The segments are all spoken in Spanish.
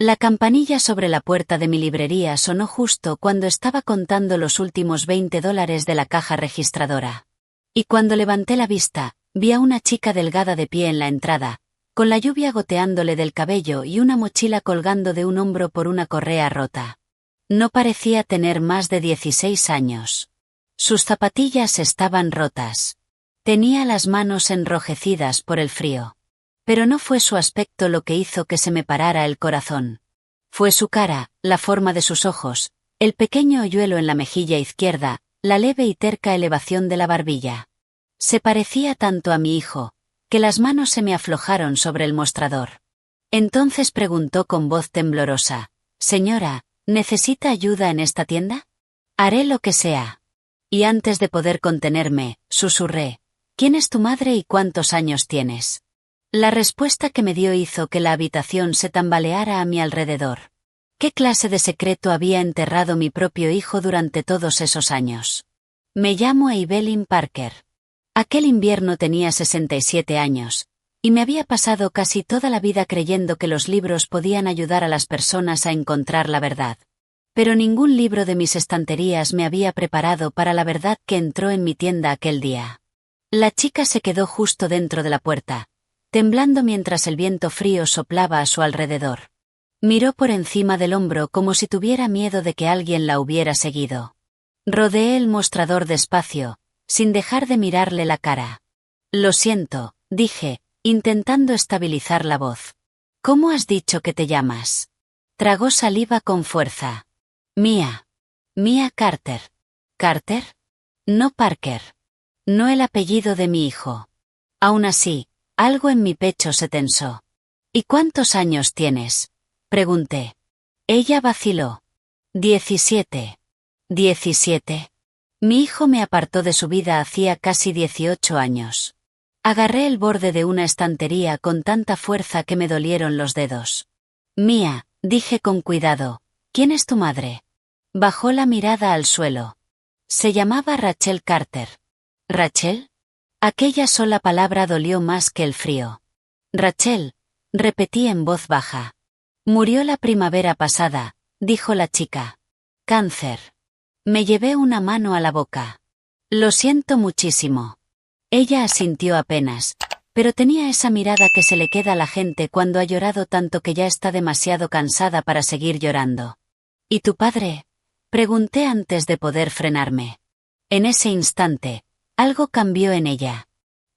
La campanilla sobre la puerta de mi librería sonó justo cuando estaba contando los últimos $20 de la caja registradora. Y cuando levanté la vista, vi a una chica delgada de pie en la entrada, con la lluvia goteándole del cabello y una mochila colgando de un hombro por una correa rota. No parecía tener más de 16 años. Sus zapatillas estaban rotas. Tenía las manos enrojecidas por el frío. Pero no fue su aspecto lo que hizo que se me parara el corazón. Fue su cara, la forma de sus ojos, el pequeño hoyuelo en la mejilla izquierda, la leve y terca elevación de la barbilla. Se parecía tanto a mi hijo, que las manos se me aflojaron sobre el mostrador. Entonces preguntó con voz temblorosa: «Señora, ¿necesita ayuda en esta tienda? Haré lo que sea». Y antes de poder contenerme, susurré: «¿Quién es tu madre y cuántos años tienes?». La respuesta que me dio hizo que la habitación se tambaleara a mi alrededor. ¿Qué clase de secreto había enterrado mi propio hijo durante todos esos años? Me llamo Evelyn Parker. Aquel invierno tenía 67 años, y me había pasado casi toda la vida creyendo que los libros podían ayudar a las personas a encontrar la verdad. Pero ningún libro de mis estanterías me había preparado para la verdad que entró en mi tienda aquel día. La chica se quedó justo dentro de la puerta, temblando mientras el viento frío soplaba a su alrededor. Miró por encima del hombro como si tuviera miedo de que alguien la hubiera seguido. Rodeé el mostrador despacio, sin dejar de mirarle la cara. «Lo siento», dije, intentando estabilizar la voz. «¿Cómo has dicho que te llamas?». Tragó saliva con fuerza. «Mia. Mia Carter». «¿Carter? No Parker. No el apellido de mi hijo». Aún así, algo en mi pecho se tensó. «¿Y cuántos años tienes?», pregunté. Ella vaciló. 17. «¿17? Mi hijo me apartó de su vida hacía casi 18 años. Agarré el borde de una estantería con tanta fuerza que me dolieron los dedos. «Mía», dije con cuidado, «¿quién es tu madre?». Bajó la mirada al suelo. Se llamaba Rachel Carter. «¿Rachel?». Aquella sola palabra dolió más que el frío. «Rachel», repetí en voz baja. «Murió la primavera pasada», dijo la chica. «Cáncer». Me llevé una mano a la boca. «Lo siento muchísimo». Ella asintió apenas, pero tenía esa mirada que se le queda a la gente cuando ha llorado tanto que ya está demasiado cansada para seguir llorando. «¿Y tu padre?», pregunté antes de poder frenarme. En ese instante, algo cambió en ella.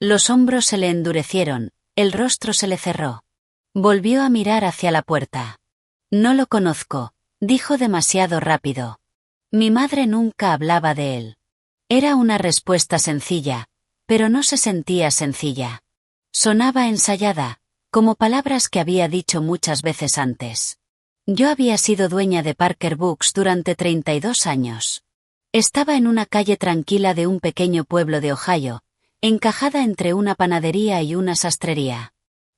Los hombros se le endurecieron, el rostro se le cerró. Volvió a mirar hacia la puerta. «No lo conozco», dijo demasiado rápido. Mi madre nunca hablaba de él. Era una respuesta sencilla, pero no se sentía sencilla. Sonaba ensayada, como palabras que había dicho muchas veces antes. Yo había sido dueña de Parker Books durante 32 años. Estaba en una calle tranquila de un pequeño pueblo de Ohio, encajada entre una panadería y una sastrería.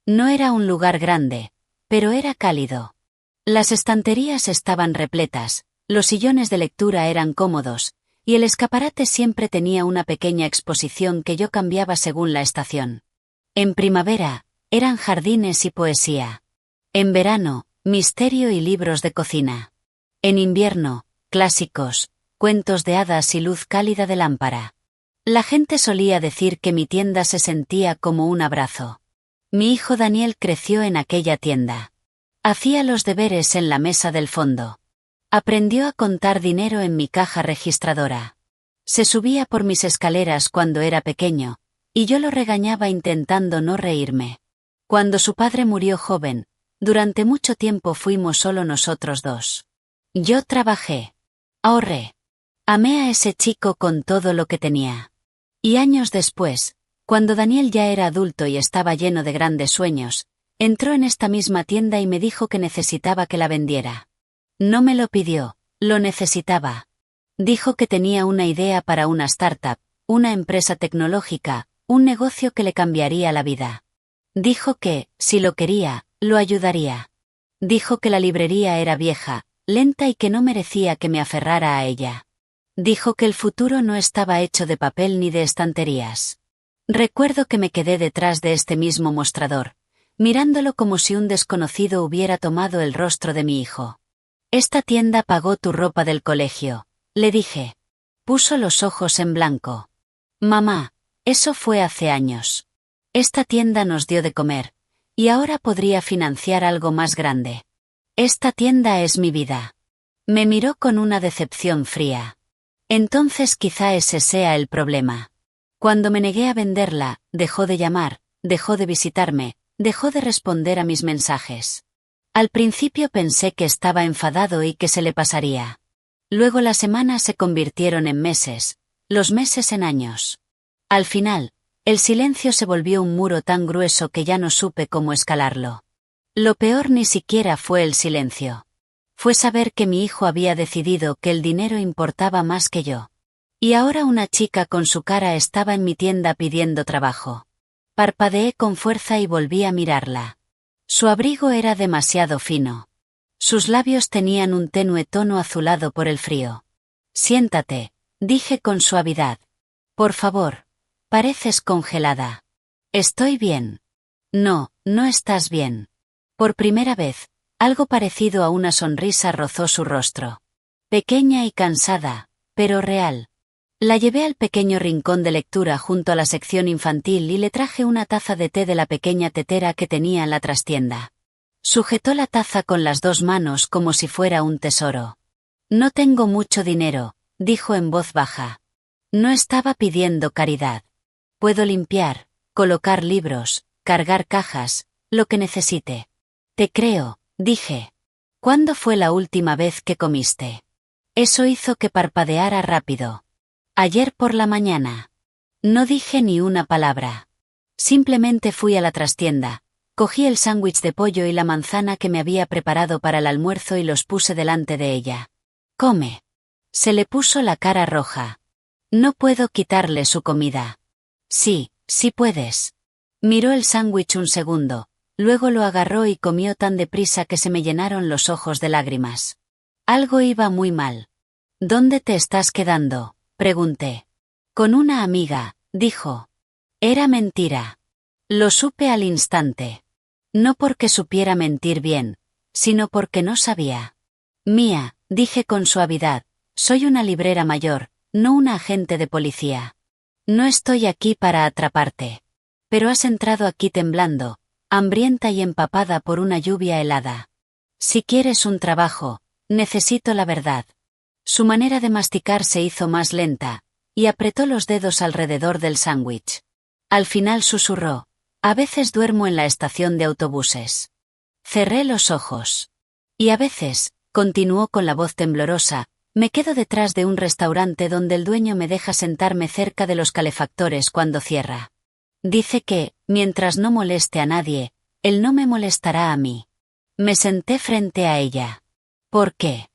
No era un lugar grande, pero era cálido. Las estanterías estaban repletas, los sillones de lectura eran cómodos, y el escaparate siempre tenía una pequeña exposición que yo cambiaba según la estación. En primavera, eran jardines y poesía. En verano, misterio y libros de cocina. En invierno, clásicos, cuentos de hadas y luz cálida de lámpara. La gente solía decir que mi tienda se sentía como un abrazo. Mi hijo Daniel creció en aquella tienda. Hacía los deberes en la mesa del fondo. Aprendió a contar dinero en mi caja registradora. Se subía por mis escaleras cuando era pequeño, y yo lo regañaba intentando no reírme. Cuando su padre murió joven, durante mucho tiempo fuimos solo nosotros dos. Yo trabajé. Ahorré. Amé a ese chico con todo lo que tenía. Y años después, cuando Daniel ya era adulto y estaba lleno de grandes sueños, entró en esta misma tienda y me dijo que necesitaba que la vendiera. No me lo pidió, lo necesitaba. Dijo que tenía una idea para una startup, una empresa tecnológica, un negocio que le cambiaría la vida. Dijo que, si lo quería, lo ayudaría. Dijo que la librería era vieja, lenta y que no merecía que me aferrara a ella. Dijo que el futuro no estaba hecho de papel ni de estanterías. Recuerdo que me quedé detrás de este mismo mostrador, mirándolo como si un desconocido hubiera tomado el rostro de mi hijo. «Esta tienda pagó tu ropa del colegio», le dije. Puso los ojos en blanco. «Mamá, eso fue hace años. Esta tienda nos dio de comer, y ahora podría financiar algo más grande. Esta tienda es mi vida». Me miró con una decepción fría. Entonces quizá ese sea el problema. Cuando me negué a venderla, dejó de llamar, dejó de visitarme, dejó de responder a mis mensajes. Al principio pensé que estaba enfadado y que se le pasaría. Luego las semanas se convirtieron en meses, los meses en años. Al final, el silencio se volvió un muro tan grueso que ya no supe cómo escalarlo. Lo peor ni siquiera fue el silencio. Fue saber que mi hijo había decidido que el dinero importaba más que yo. Y ahora una chica con su cara estaba en mi tienda pidiendo trabajo. Parpadeé con fuerza y volví a mirarla. Su abrigo era demasiado fino. Sus labios tenían un tenue tono azulado por el frío. «Siéntate», dije con suavidad. «Por favor. Pareces congelada». «Estoy bien». «No, no estás bien». Por primera vez, algo parecido a una sonrisa rozó su rostro. Pequeña y cansada, pero real. La llevé al pequeño rincón de lectura junto a la sección infantil y le traje una taza de té de la pequeña tetera que tenía en la trastienda. Sujetó la taza con las dos manos como si fuera un tesoro. «No tengo mucho dinero», dijo en voz baja. No estaba pidiendo caridad. «Puedo limpiar, colocar libros, cargar cajas, lo que necesite». «Te creo», dije. «¿Cuándo fue la última vez que comiste?» Eso hizo que parpadeara rápido. «Ayer por la mañana». No dije ni una palabra. Simplemente fui a la trastienda, cogí el sándwich de pollo y la manzana que me había preparado para el almuerzo y los puse delante de ella. «Come». Se le puso la cara roja. «No puedo quitarle su comida». «Sí, sí puedes». Miró el sándwich un segundo. Luego lo agarró y comió tan deprisa que se me llenaron los ojos de lágrimas. Algo iba muy mal. «¿Dónde te estás quedando?», pregunté. «Con una amiga», dijo. Era mentira. Lo supe al instante. No porque supiera mentir bien, sino porque no sabía. «Mía», dije con suavidad, «soy una librera mayor, no una agente de policía. No estoy aquí para atraparte. Pero has entrado aquí temblando, hambrienta y empapada por una lluvia helada. Si quieres un trabajo, necesito la verdad». Su manera de masticar se hizo más lenta, y apretó los dedos alrededor del sándwich. Al final susurró: «A veces duermo en la estación de autobuses». Cerré los ojos. «Y a veces», continuó con la voz temblorosa, «me quedo detrás de un restaurante donde el dueño me deja sentarme cerca de los calefactores cuando cierra. Dice que, mientras no moleste a nadie, él no me molestará a mí». Me senté frente a ella. «¿Por qué?»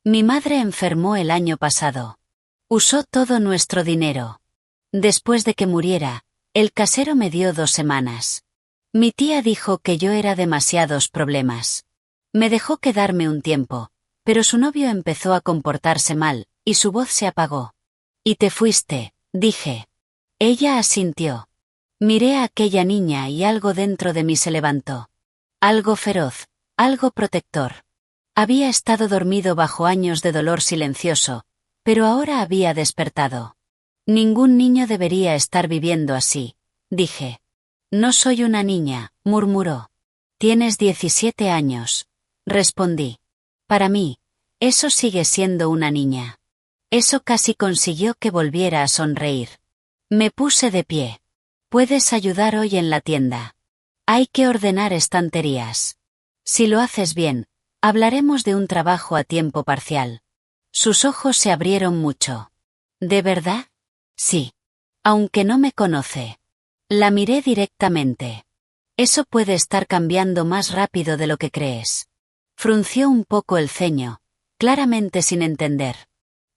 «Mi madre enfermó el año pasado. Usó todo nuestro dinero. Después de que muriera, el casero me dio 2 semanas. Mi tía dijo que yo era demasiados problemas. Me dejó quedarme un tiempo, pero su novio empezó a comportarse mal, y su voz se apagó. «Y te fuiste», dije. Ella asintió. Miré a aquella niña y algo dentro de mí se levantó. Algo feroz, algo protector. Había estado dormido bajo años de dolor silencioso, pero ahora había despertado. «Ningún niño debería estar viviendo así», dije. «No soy una niña», murmuró. «Tienes 17 años», respondí. «Para mí, eso sigue siendo una niña». Eso casi consiguió que volviera a sonreír. Me puse de pie. «Puedes ayudar hoy en la tienda. Hay que ordenar estanterías. Si lo haces bien, hablaremos de un trabajo a tiempo parcial». Sus ojos se abrieron mucho. «¿De verdad?» «Sí. Aunque no me conoce». La miré directamente. «Eso puede estar cambiando más rápido de lo que crees». Frunció un poco el ceño, claramente sin entender.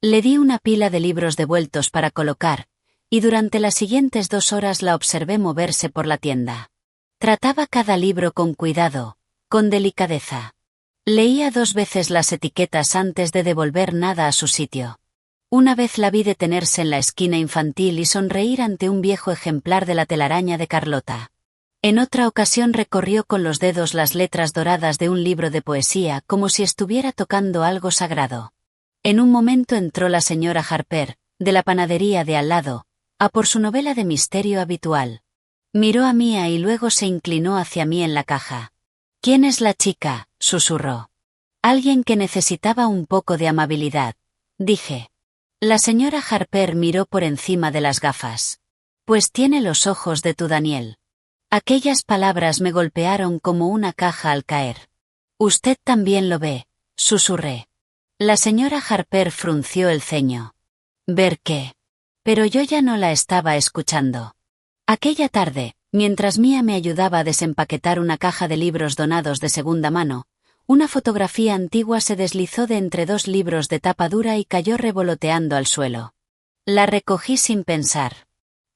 Le di una pila de libros devueltos para colocar, y durante las siguientes 2 horas la observé moverse por la tienda. Trataba cada libro con cuidado, con delicadeza. Leía 2 veces las etiquetas antes de devolver nada a su sitio. Una vez la vi detenerse en la esquina infantil y sonreír ante un viejo ejemplar de La telaraña de Carlota. En otra ocasión recorrió con los dedos las letras doradas de un libro de poesía como si estuviera tocando algo sagrado. En un momento entró la señora Harper, de la panadería de al lado, a por su novela de misterio habitual. Miró a Mia y luego se inclinó hacia mí en la caja. «¿Quién es la chica?», susurró. «Alguien que necesitaba un poco de amabilidad», dije. La señora Harper miró por encima de las gafas. «Pues tiene los ojos de tu Daniel». Aquellas palabras me golpearon como una caja al caer. «Usted también lo ve», susurré. La señora Harper frunció el ceño. «¿Ver qué?». Pero yo ya no la estaba escuchando. Aquella tarde, mientras Mia me ayudaba a desempaquetar una caja de libros donados de segunda mano, una fotografía antigua se deslizó de entre dos libros de tapa dura y cayó revoloteando al suelo. La recogí sin pensar.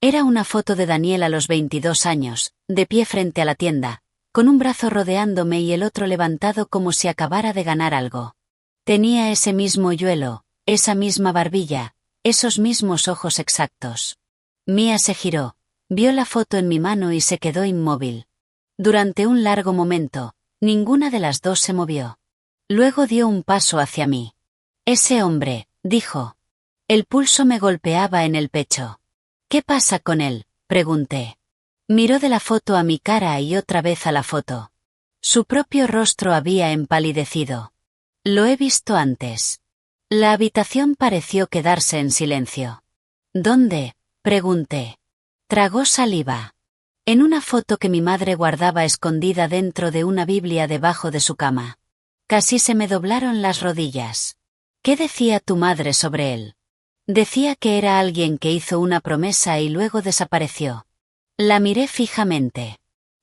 Era una foto de Daniel a los 22 años, de pie frente a la tienda, con un brazo rodeándome y el otro levantado como si acabara de ganar algo. Tenía ese mismo hoyuelo, esa misma barbilla, esos mismos ojos exactos. Mia se giró, vio la foto en mi mano y se quedó inmóvil. Durante un largo momento, ninguna de las dos se movió. Luego dio un paso hacia mí. «Ese hombre», dijo. El pulso me golpeaba en el pecho. «¿Qué pasa con él?», pregunté. Miró de la foto a mi cara y otra vez a la foto. Su propio rostro había empalidecido. «Lo he visto antes». La habitación pareció quedarse en silencio. «¿Dónde?», pregunté. Tragó saliva. «En una foto que mi madre guardaba escondida dentro de una Biblia debajo de su cama». Casi se me doblaron las rodillas. «¿Qué decía tu madre sobre él?». «Decía que era alguien que hizo una promesa y luego desapareció». La miré fijamente.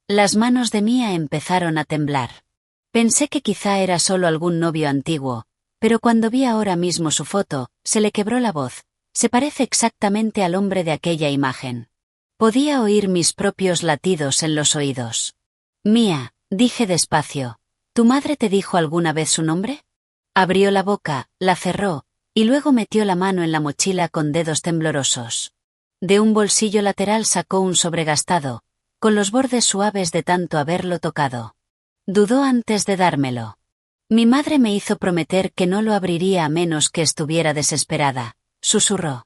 Las manos de Mia empezaron a temblar. Pensé que quizá era solo algún novio antiguo, pero cuando vi ahora mismo su foto, se le quebró la voz. Se parece exactamente al hombre de aquella imagen. Podía oír mis propios latidos en los oídos. «Mia», dije despacio, «¿tu madre te dijo alguna vez su nombre?». Abrió la boca, la cerró, y luego metió la mano en la mochila con dedos temblorosos. De un bolsillo lateral sacó un sobregastado, con los bordes suaves de tanto haberlo tocado. Dudó antes de dármelo. «Mi madre me hizo prometer que no lo abriría a menos que estuviera desesperada», susurró.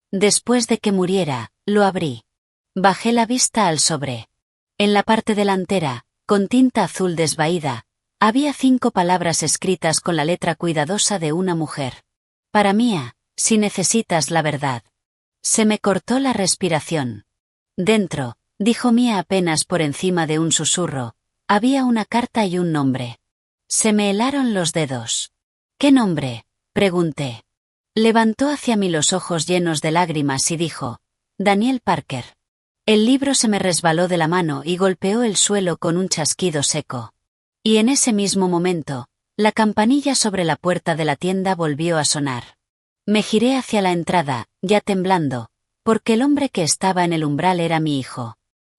«Después de que muriera, lo abrí». Bajé la vista al sobre. En la parte delantera, con tinta azul desvaída, había 5 palabras escritas con la letra cuidadosa de una mujer. «Para Mia, si necesitas la verdad». Se me cortó la respiración. Dentro, dijo Mia apenas por encima de un susurro, había una carta y un nombre. Se me helaron los dedos. «¿Qué nombre?», pregunté. Levantó hacia mí los ojos llenos de lágrimas y dijo: «Daniel Parker». El libro se me resbaló de la mano y golpeó el suelo con un chasquido seco. Y en ese mismo momento, la campanilla sobre la puerta de la tienda volvió a sonar. Me giré hacia la entrada, ya temblando, porque el hombre que estaba en el umbral era mi hijo.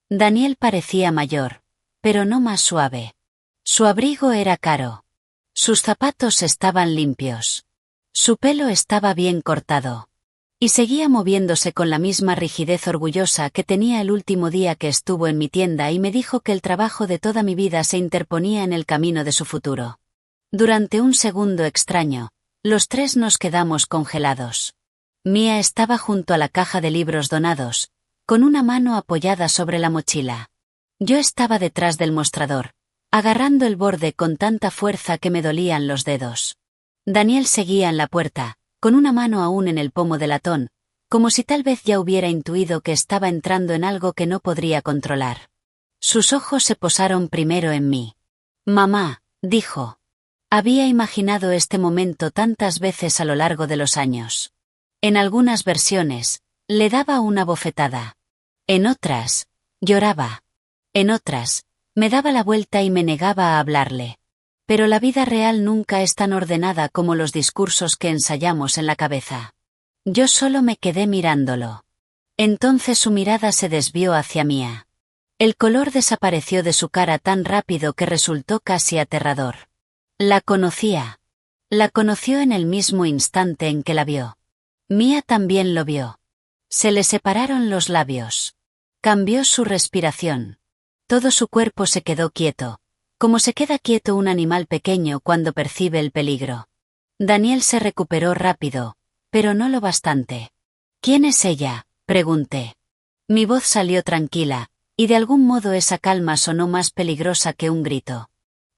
Daniel parecía mayor, pero no más suave. Su abrigo era caro. Sus zapatos estaban limpios. Su pelo estaba bien cortado. Y seguía moviéndose con la misma rigidez orgullosa que tenía el último día que estuvo en mi tienda y me dijo que el trabajo de toda mi vida se interponía en el camino de su futuro. Durante un segundo extraño, los tres nos quedamos congelados. Mia estaba junto a la caja de libros donados, con una mano apoyada sobre la mochila. Yo estaba detrás del mostrador, agarrando el borde con tanta fuerza que me dolían los dedos. Daniel seguía en la puerta, con una mano aún en el pomo del latón, como si tal vez ya hubiera intuido que estaba entrando en algo que no podría controlar. Sus ojos se posaron primero en mí. «Mamá», dijo. Había imaginado este momento tantas veces a lo largo de los años. En algunas versiones, le daba una bofetada. En otras, lloraba. En otras, me daba la vuelta y me negaba a hablarle. Pero la vida real nunca es tan ordenada como los discursos que ensayamos en la cabeza. Yo solo me quedé mirándolo. Entonces su mirada se desvió hacia Mia. El color desapareció de su cara tan rápido que resultó casi aterrador. La conocía. La conoció en el mismo instante en que la vio. Mia también lo vio. Se le separaron los labios. Cambió su respiración. Todo su cuerpo se quedó quieto, como se queda quieto un animal pequeño cuando percibe el peligro. Daniel se recuperó rápido, pero no lo bastante. ¿Quién es ella?, pregunté. Mi voz salió tranquila, y de algún modo esa calma sonó más peligrosa que un grito.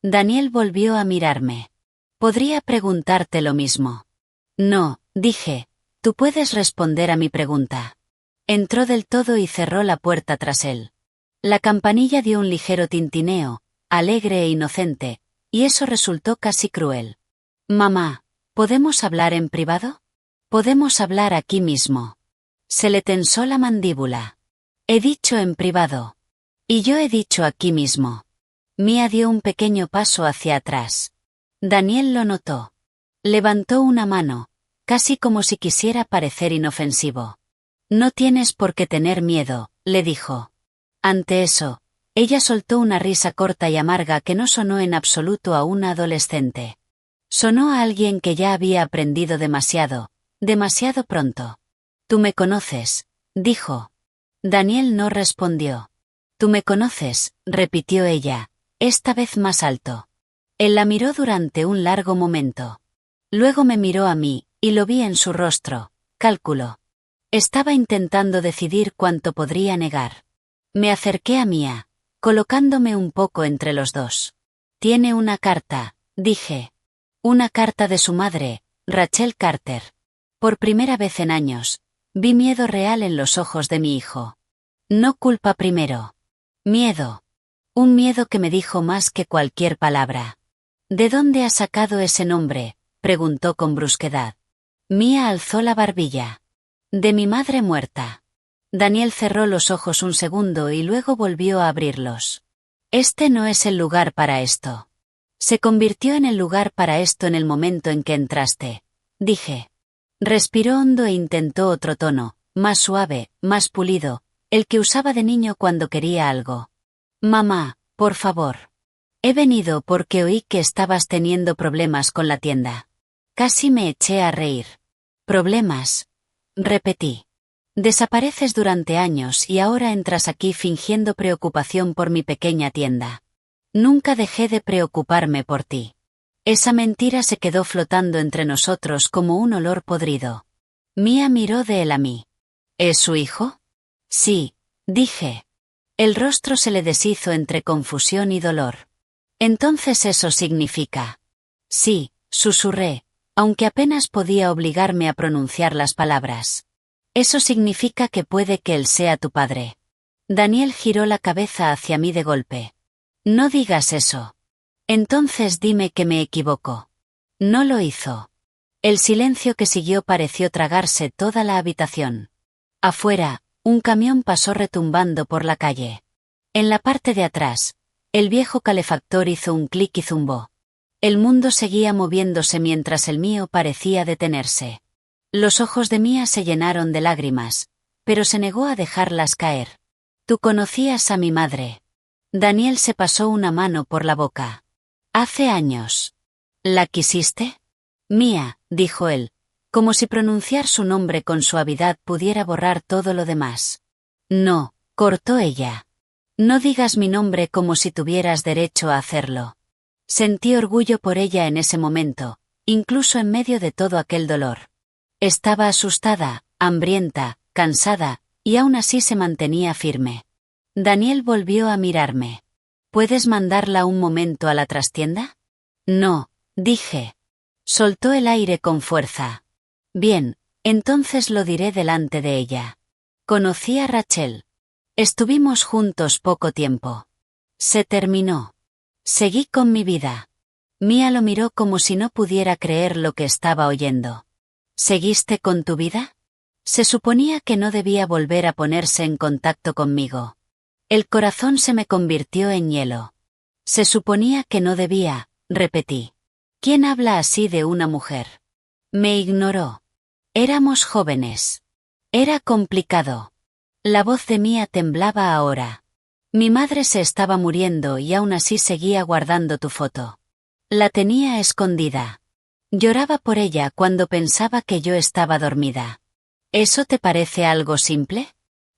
Daniel volvió a mirarme. Podría preguntarte lo mismo. No, dije, tú puedes responder a mi pregunta. Entró del todo y cerró la puerta tras él. La campanilla dio un ligero tintineo, alegre e inocente, y eso resultó casi cruel. Mamá, ¿podemos hablar en privado? Podemos hablar aquí mismo. Se le tensó la mandíbula. He dicho en privado. Y yo he dicho aquí mismo. Mia dio un pequeño paso hacia atrás. Daniel lo notó. Levantó una mano, casi como si quisiera parecer inofensivo. No tienes por qué tener miedo, le dijo. Ante eso, ella soltó una risa corta y amarga que no sonó en absoluto a una adolescente. Sonó a alguien que ya había aprendido demasiado pronto. Tú me conoces, dijo. Daniel no respondió. Tú me conoces, repitió ella, esta vez más alto. Él la miró durante un largo momento. Luego me miró a mí, y lo vi en su rostro, cálculo. Estaba intentando decidir cuánto podría negar. Me acerqué a Mia, colocándome un poco entre los dos. Tiene una carta, dije. Una carta de su madre, Rachel Carter. Por primera vez en años, vi miedo real en los ojos de mi hijo. No culpa primero. Miedo. Un miedo que me dijo más que cualquier palabra. ¿De dónde ha sacado ese nombre?, preguntó con brusquedad. Mia alzó la barbilla. De mi madre muerta. Daniel cerró los ojos un segundo y luego volvió a abrirlos. Este no es el lugar para esto. Se convirtió en el lugar para esto en el momento en que entraste, dije. Respiró hondo e intentó otro tono, más suave, más pulido, el que usaba de niño cuando quería algo. Mamá, por favor. He venido porque oí que estabas teniendo problemas con la tienda. Casi me eché a reír. ¿Problemas? Repetí. Desapareces durante años y ahora entras aquí fingiendo preocupación por mi pequeña tienda. Nunca dejé de preocuparme por ti. Esa mentira se quedó flotando entre nosotros como un olor podrido. Mia miró de él a mí. ¿Es su hijo? Sí, dije. El rostro se le deshizo entre confusión y dolor. Entonces eso significa. Sí, susurré, aunque apenas podía obligarme a pronunciar las palabras. Eso significa que puede que él sea tu padre. Daniel giró la cabeza hacia mí de golpe. No digas eso. Entonces dime que me equivoco. No lo hizo. El silencio que siguió pareció tragarse toda la habitación. Afuera, un camión pasó retumbando por la calle. En la parte de atrás, el viejo calefactor hizo un clic y zumbó. El mundo seguía moviéndose mientras el mío parecía detenerse. Los ojos de Mia se llenaron de lágrimas, pero se negó a dejarlas caer. Tú conocías a mi madre. Daniel se pasó una mano por la boca. Hace años. ¿La quisiste? Mia, dijo él, como si pronunciar su nombre con suavidad pudiera borrar todo lo demás. No, cortó ella. No digas mi nombre como si tuvieras derecho a hacerlo. Sentí orgullo por ella en ese momento, incluso en medio de todo aquel dolor. Estaba asustada, hambrienta, cansada, y aún así se mantenía firme. Daniel volvió a mirarme. ¿Puedes mandarla un momento a la trastienda? No, dije. Soltó el aire con fuerza. Bien, entonces lo diré delante de ella. Conocí a Rachel. Estuvimos juntos poco tiempo. Se terminó. Seguí con mi vida. Mia lo miró como si no pudiera creer lo que estaba oyendo. ¿Seguiste con tu vida? Se suponía que no debía volver a ponerse en contacto conmigo. El corazón se me convirtió en hielo. Se suponía que no debía, repetí. ¿Quién habla así de una mujer? Me ignoró. Éramos jóvenes. Era complicado. La voz de Mia temblaba ahora. Mi madre se estaba muriendo y aún así seguía guardando tu foto. La tenía escondida. Lloraba por ella cuando pensaba que yo estaba dormida. ¿Eso te parece algo simple?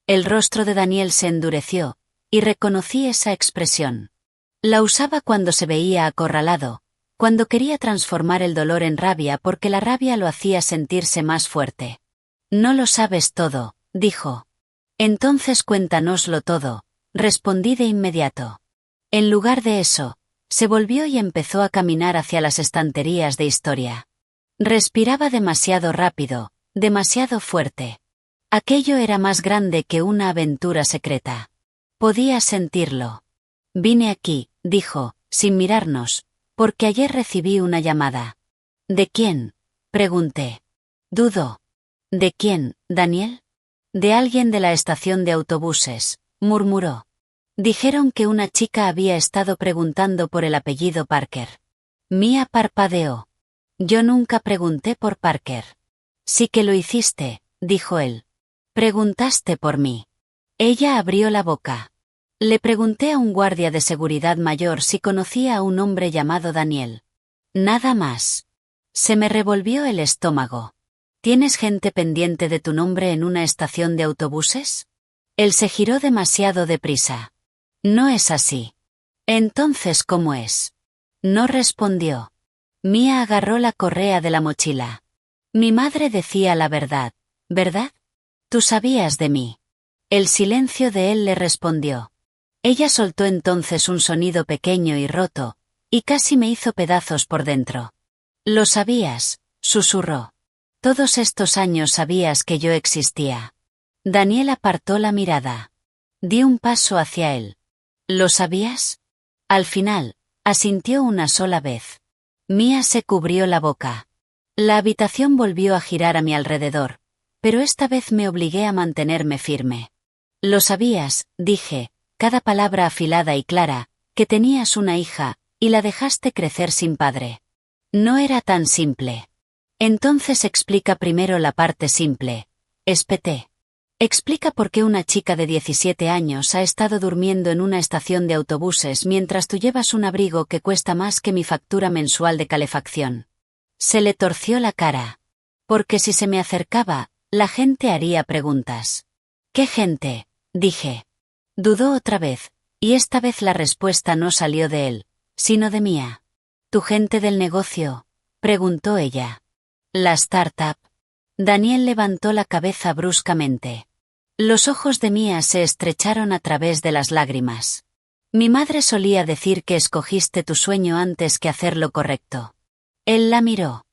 El rostro de Daniel se endureció, y reconocí esa expresión. La usaba cuando se veía acorralado, cuando quería transformar el dolor en rabia porque la rabia lo hacía sentirse más fuerte. No lo sabes todo, dijo. Entonces cuéntanoslo todo, respondí de inmediato. En lugar de eso, se volvió y empezó a caminar hacia las estanterías de historia. Respiraba demasiado rápido, demasiado fuerte. Aquello era más grande que una aventura secreta. Podía sentirlo. Vine aquí, dijo, sin mirarnos, porque ayer recibí una llamada. ¿De quién?, pregunté. Dudó. ¿De quién, Daniel? De alguien de la estación de autobuses, murmuró. Dijeron que una chica había estado preguntando por el apellido Parker. Mía parpadeó. Yo nunca pregunté por Parker. Sí que lo hiciste, dijo él. Preguntaste por mí. Ella abrió la boca. Le pregunté a un guardia de seguridad mayor si conocía a un hombre llamado Daniel. Nada más. Se me revolvió el estómago. ¿Tienes gente pendiente de tu nombre en una estación de autobuses? Él se giró demasiado deprisa. No es así. Entonces, ¿cómo es? No respondió. Mía agarró la correa de la mochila. Mi madre decía la verdad, ¿verdad? Tú sabías de mí. El silencio de él le respondió. Ella soltó entonces un sonido pequeño y roto, y casi me hizo pedazos por dentro. Lo sabías, susurró. Todos estos años sabías que yo existía. Daniel apartó la mirada. Di un paso hacia él. ¿Lo sabías? Al final, asintió una sola vez. Mía se cubrió la boca. La habitación volvió a girar a mi alrededor, pero esta vez me obligué a mantenerme firme. Lo sabías, dije, cada palabra afilada y clara, que tenías una hija, y la dejaste crecer sin padre. No era tan simple. Entonces explica primero la parte simple. Espeté. Explica por qué una chica de 17 años ha estado durmiendo en una estación de autobuses mientras tú llevas un abrigo que cuesta más que mi factura mensual de calefacción. Se le torció la cara. Porque si se me acercaba, la gente haría preguntas. ¿Qué gente?, dije. Dudó otra vez, y esta vez la respuesta no salió de él, sino de Mía. ¿Tu gente del negocio?, preguntó ella. La startup. Daniel levantó la cabeza bruscamente. Los ojos de Mía se estrecharon a través de las lágrimas. Mi madre solía decir que escogiste tu sueño antes que hacer lo correcto. Él la miró.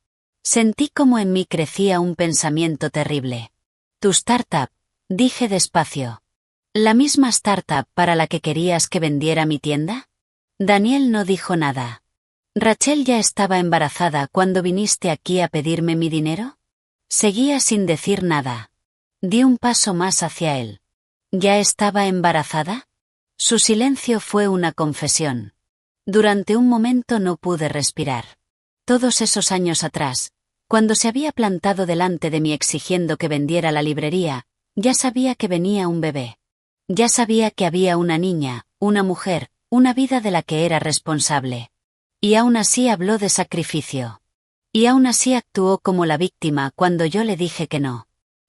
Sentí como en mí crecía un pensamiento terrible. Tu startup, dije despacio. ¿La misma startup para la que querías que vendiera mi tienda? Daniel no dijo nada. ¿Rachel ya estaba embarazada cuando viniste aquí a pedirme mi dinero? Seguía sin decir nada. Di un paso más hacia él. ¿Ya estaba embarazada? Su silencio fue una confesión. Durante un momento no pude respirar. Todos esos años atrás, cuando se había plantado delante de mí exigiendo que vendiera la librería, ya sabía que venía un bebé. Ya sabía que había una niña, una mujer, una vida de la que era responsable. Y aún así habló de sacrificio. Y aún así actuó como la víctima cuando yo le dije que no.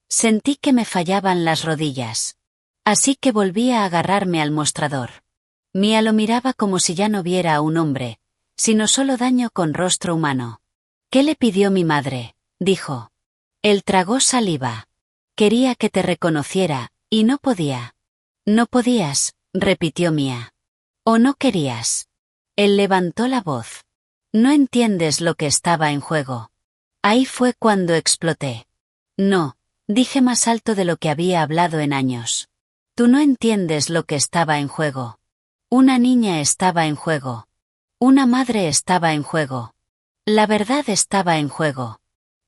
Sentí que me fallaban las rodillas. Así que volví a agarrarme al mostrador. Mía lo miraba como si ya no viera a un hombre, sino solo daño con rostro humano. ¿Qué le pidió mi madre?, dijo. Él tragó saliva. Quería que te reconociera, y no podía. No podías, repitió Mía. ¿O no querías? Él levantó la voz. No entiendes lo que estaba en juego. Ahí fue cuando exploté. No, dije más alto de lo que había hablado en años. Tú no entiendes lo que estaba en juego. Una niña estaba en juego. Una madre estaba en juego. La verdad estaba en juego.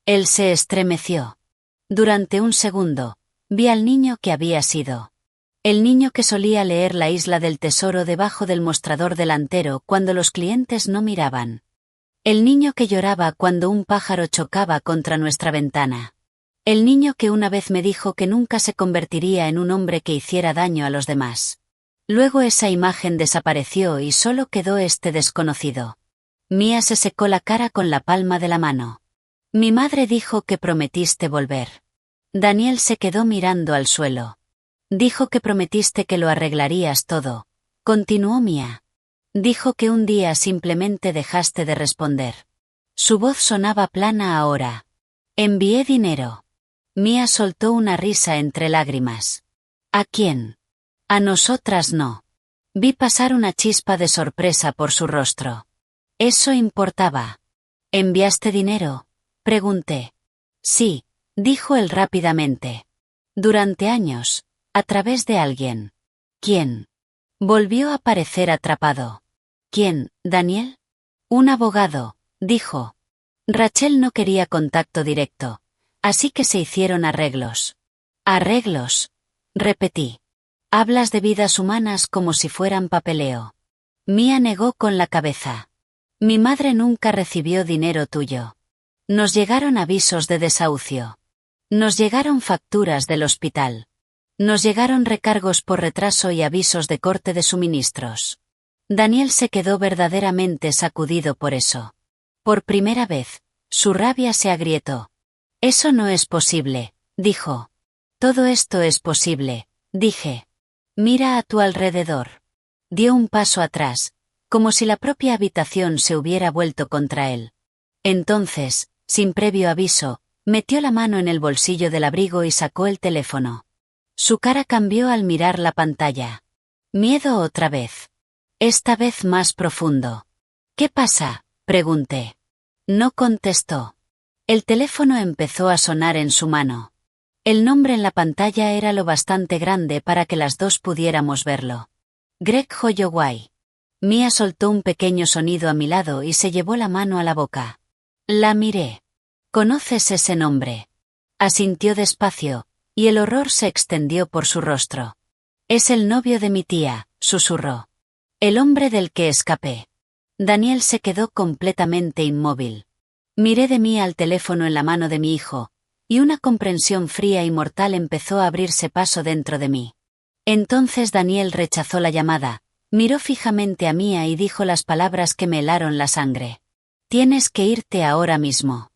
Él se estremeció. Durante un segundo, vi al niño que había sido. El niño que solía leer La isla del tesoro debajo del mostrador delantero cuando los clientes no miraban. El niño que lloraba cuando un pájaro chocaba contra nuestra ventana. El niño que una vez me dijo que nunca se convertiría en un hombre que hiciera daño a los demás. Luego esa imagen desapareció y solo quedó este desconocido. Mía se secó la cara con la palma de la mano. Mi madre dijo que prometiste volver. Daniel se quedó mirando al suelo. Dijo que prometiste que lo arreglarías todo. Continuó Mia. Dijo que un día simplemente dejaste de responder. Su voz sonaba plana ahora. Envié dinero. Mia soltó una risa entre lágrimas. ¿A quién? A nosotras no. Vi pasar una chispa de sorpresa por su rostro. Eso importaba. ¿Enviaste dinero? Pregunté. Sí, dijo él rápidamente. Durante años, a través de alguien. ¿Quién? Volvió a parecer atrapado. ¿Quién, Daniel? Un abogado, dijo. Rachel no quería contacto directo, así que se hicieron arreglos. ¿Arreglos? Repetí. Hablas de vidas humanas como si fueran papeleo. Mia negó con la cabeza. Mi madre nunca recibió dinero tuyo. Nos llegaron avisos de desahucio. Nos llegaron facturas del hospital. Nos llegaron recargos por retraso y avisos de corte de suministros. Daniel se quedó verdaderamente sacudido por eso. Por primera vez, su rabia se agrietó. Eso no es posible, dijo. Todo esto es posible, dije. Mira a tu alrededor. Dio un paso atrás, como si la propia habitación se hubiera vuelto contra él. Entonces, sin previo aviso, metió la mano en el bolsillo del abrigo y sacó el teléfono. Su cara cambió al mirar la pantalla. Miedo otra vez. Esta vez más profundo. ¿Qué pasa?, pregunté. No contestó. El teléfono empezó a sonar en su mano. El nombre en la pantalla era lo bastante grande para que las dos pudiéramos verlo. Greg Holloway. Mia soltó un pequeño sonido a mi lado y se llevó la mano a la boca. La miré. ¿Conoces ese nombre? Asintió despacio, y el horror se extendió por su rostro. Es el novio de mi tía, susurró. El hombre del que escapé. Daniel se quedó completamente inmóvil. Miré de mí al teléfono en la mano de mi hijo, y una comprensión fría y mortal empezó a abrirse paso dentro de mí. Entonces Daniel rechazó la llamada, miró fijamente a Mia y dijo las palabras que me helaron la sangre. Tienes que irte ahora mismo.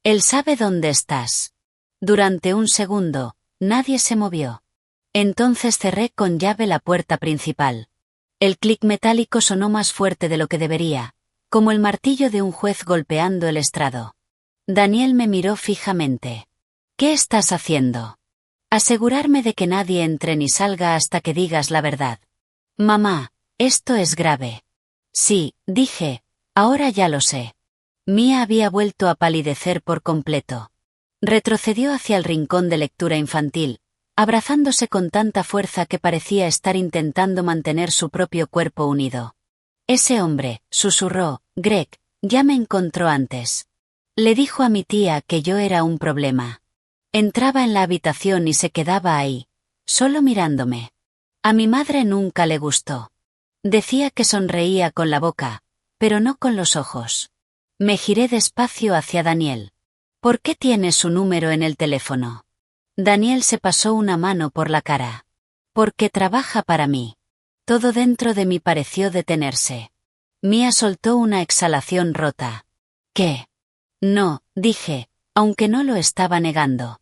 Él sabe dónde estás. Durante un segundo, nadie se movió. Entonces cerré con llave la puerta principal. El clic metálico sonó más fuerte de lo que debería, como el martillo de un juez golpeando el estrado. Daniel me miró fijamente. ¿Qué estás haciendo? Asegurarme de que nadie entre ni salga hasta que digas la verdad. Mamá, esto es grave. Sí, dije, ahora ya lo sé. Mia había vuelto a palidecer por completo. Retrocedió hacia el rincón de lectura infantil, abrazándose con tanta fuerza que parecía estar intentando mantener su propio cuerpo unido. Ese hombre, susurró, Greg, ya me encontró antes. Le dijo a mi tía que yo era un problema. Entraba en la habitación y se quedaba ahí, solo mirándome. A mi madre nunca le gustó. Decía que sonreía con la boca, pero no con los ojos. Me giré despacio hacia Daniel. ¿Por qué tiene su número en el teléfono? Daniel se pasó una mano por la cara. Porque trabaja para mí. Todo dentro de mí pareció detenerse. Mia soltó una exhalación rota. ¿Qué? No, dije, aunque no lo estaba negando.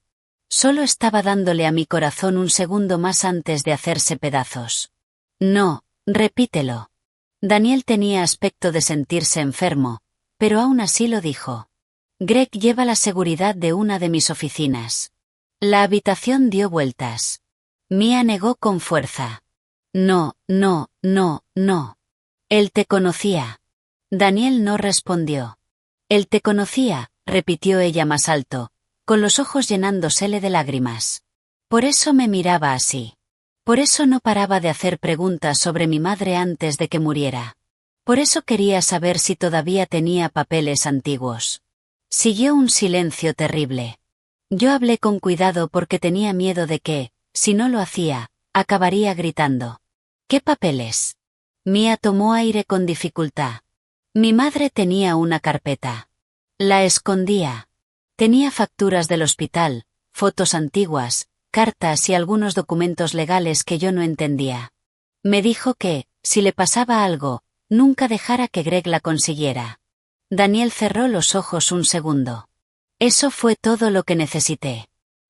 Solo estaba dándole a mi corazón un segundo más antes de hacerse pedazos. No, repítelo. Daniel tenía aspecto de sentirse enfermo, pero aún así lo dijo. Greg lleva la seguridad de una de mis oficinas. La habitación dio vueltas. Mia negó con fuerza. No, no, no, no. Él te conocía. Daniel no respondió. Él te conocía, repitió ella más alto, con los ojos llenándosele de lágrimas. Por eso me miraba así. Por eso no paraba de hacer preguntas sobre mi madre antes de que muriera. Por eso quería saber si todavía tenía papeles antiguos. Siguió un silencio terrible. Yo hablé con cuidado porque tenía miedo de que, si no lo hacía, acabaría gritando. ¿Qué papeles? Mia tomó aire con dificultad. Mi madre tenía una carpeta. La escondía. Tenía facturas del hospital, fotos antiguas, cartas y algunos documentos legales que yo no entendía. Me dijo que, si le pasaba algo, nunca dejara que Greg la consiguiera. Daniel cerró los ojos un segundo. Eso fue todo lo que necesité.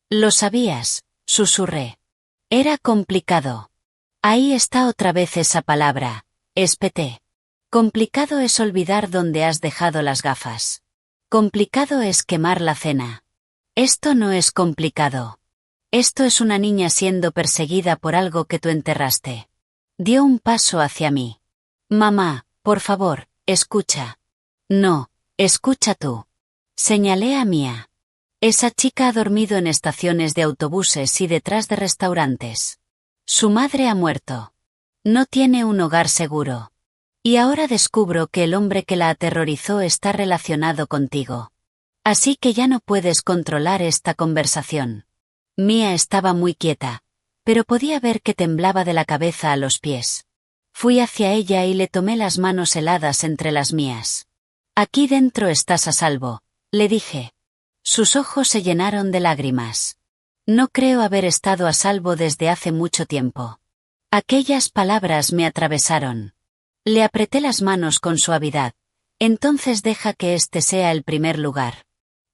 Lo sabías, susurré. Era complicado. Ahí está otra vez esa palabra, espeté. Complicado es olvidar dónde has dejado las gafas. Complicado es quemar la cena. Esto no es complicado. Esto es una niña siendo perseguida por algo que tú enterraste. Dio un paso hacia mí. Mamá, por favor, escucha. No, escucha tú. Señalé a Mia. Esa chica ha dormido en estaciones de autobuses y detrás de restaurantes. Su madre ha muerto. No tiene un hogar seguro. Y ahora descubro que el hombre que la aterrorizó está relacionado contigo. Así que ya no puedes controlar esta conversación. Mia estaba muy quieta, pero podía ver que temblaba de la cabeza a los pies. Fui hacia ella y le tomé las manos heladas entre las mías. Aquí dentro estás a salvo, le dije. Sus ojos se llenaron de lágrimas. No creo haber estado a salvo desde hace mucho tiempo. Aquellas palabras me atravesaron. Le apreté las manos con suavidad. Entonces deja que este sea el primer lugar.